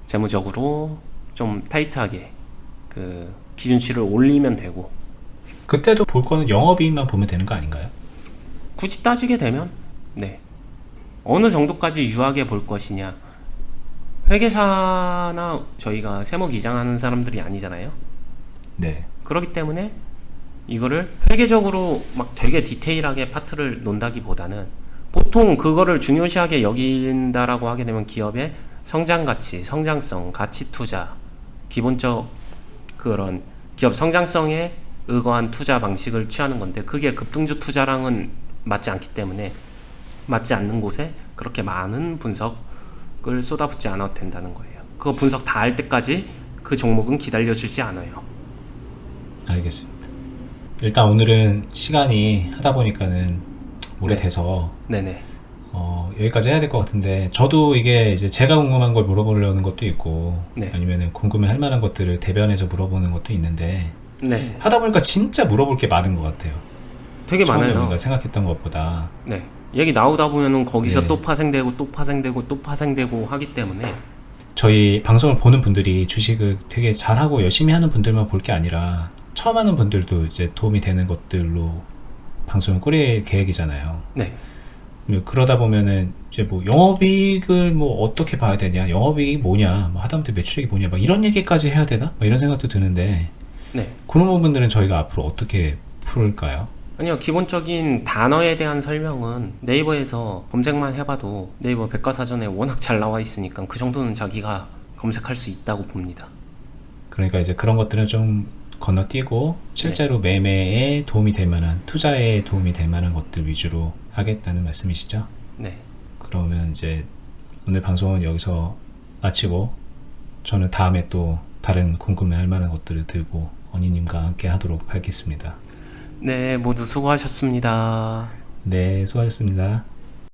Speaker 1: 재무적으로 좀 타이트하게 그 기준치를 올리면 되고,
Speaker 2: 그때도 볼 거는 영업이익만 보면 되는 거 아닌가요?
Speaker 1: 굳이 따지게 되면 네, 어느 정도까지 유하게 볼 것이냐. 회계사나 저희가 세무 기장하는 사람들이 아니잖아요.
Speaker 2: 네.
Speaker 1: 그렇기 때문에 이거를 회계적으로 막 되게 디테일하게 파트를 논다기보다는 보통 그거를 중요시하게 여긴다라고 하게 되면 기업의 성장 가치, 성장성, 가치 투자, 기본적 그런 기업 성장성에 의거한 투자 방식을 취하는 건데 그게 급등주 투자랑은 맞지 않기 때문에 맞지 않는 곳에 그렇게 많은 분석을 쏟아붓지 않아도 된다는 거예요. 그거 분석 다 할 때까지 그 종목은 기다려주지 않아요.
Speaker 2: 알겠습니다. 일단 오늘은 시간이 하다 보니까는 오래돼서
Speaker 1: 네네.
Speaker 2: 여기까지 해야 될 것 같은데, 저도 이게 이제 제가 궁금한 걸 물어보려는 것도 있고
Speaker 1: 네.
Speaker 2: 아니면 궁금해 할 만한 것들을 대변해서 물어보는 것도 있는데,
Speaker 1: 네.
Speaker 2: 하다 보니까 진짜 물어볼 게 많은 것 같아요.
Speaker 1: 되게
Speaker 2: 처음에
Speaker 1: 많아요.
Speaker 2: 우리가 생각했던 것보다.
Speaker 1: 네. 얘기 나오다 보면은 거기서
Speaker 2: 네.
Speaker 1: 또 파생되고 또 파생되고 또 파생되고 하기 때문에
Speaker 2: 저희 방송을 보는 분들이 주식을 되게 잘하고 열심히 하는 분들만 볼 게 아니라 처음 하는 분들도 이제 도움이 되는 것들로 방송을 꾸릴 계획이잖아요.
Speaker 1: 네.
Speaker 2: 그러다 보면은 이제 뭐 영업이익을 뭐 어떻게 봐야 되냐, 영업이익이 뭐냐, 뭐 하다못해 매출액이 뭐냐, 막 이런 얘기까지 해야 되나? 막 이런 생각도 드는데,
Speaker 1: 네.
Speaker 2: 그런 부분들은 저희가 앞으로 어떻게 풀을까요?
Speaker 1: 아니요, 기본적인 단어에 대한 설명은 네이버에서 검색만 해봐도 네이버 백과사전에 워낙 잘 나와 있으니까 그 정도는 자기가 검색할 수 있다고 봅니다.
Speaker 2: 그러니까 이제 그런 것들은 좀 건너뛰고 실제로 매매에 도움이 될 만한, 투자에 도움이 될 만한 것들 위주로 하겠다는 말씀이시죠?
Speaker 1: 네.
Speaker 2: 그러면 이제 오늘 방송은 여기서 마치고, 저는 다음에 또 다른 궁금해할 만한 것들을 들고 언니님과 함께 하도록 하겠습니다.
Speaker 1: 네, 모두 수고하셨습니다.
Speaker 2: 네, 수고하셨습니다.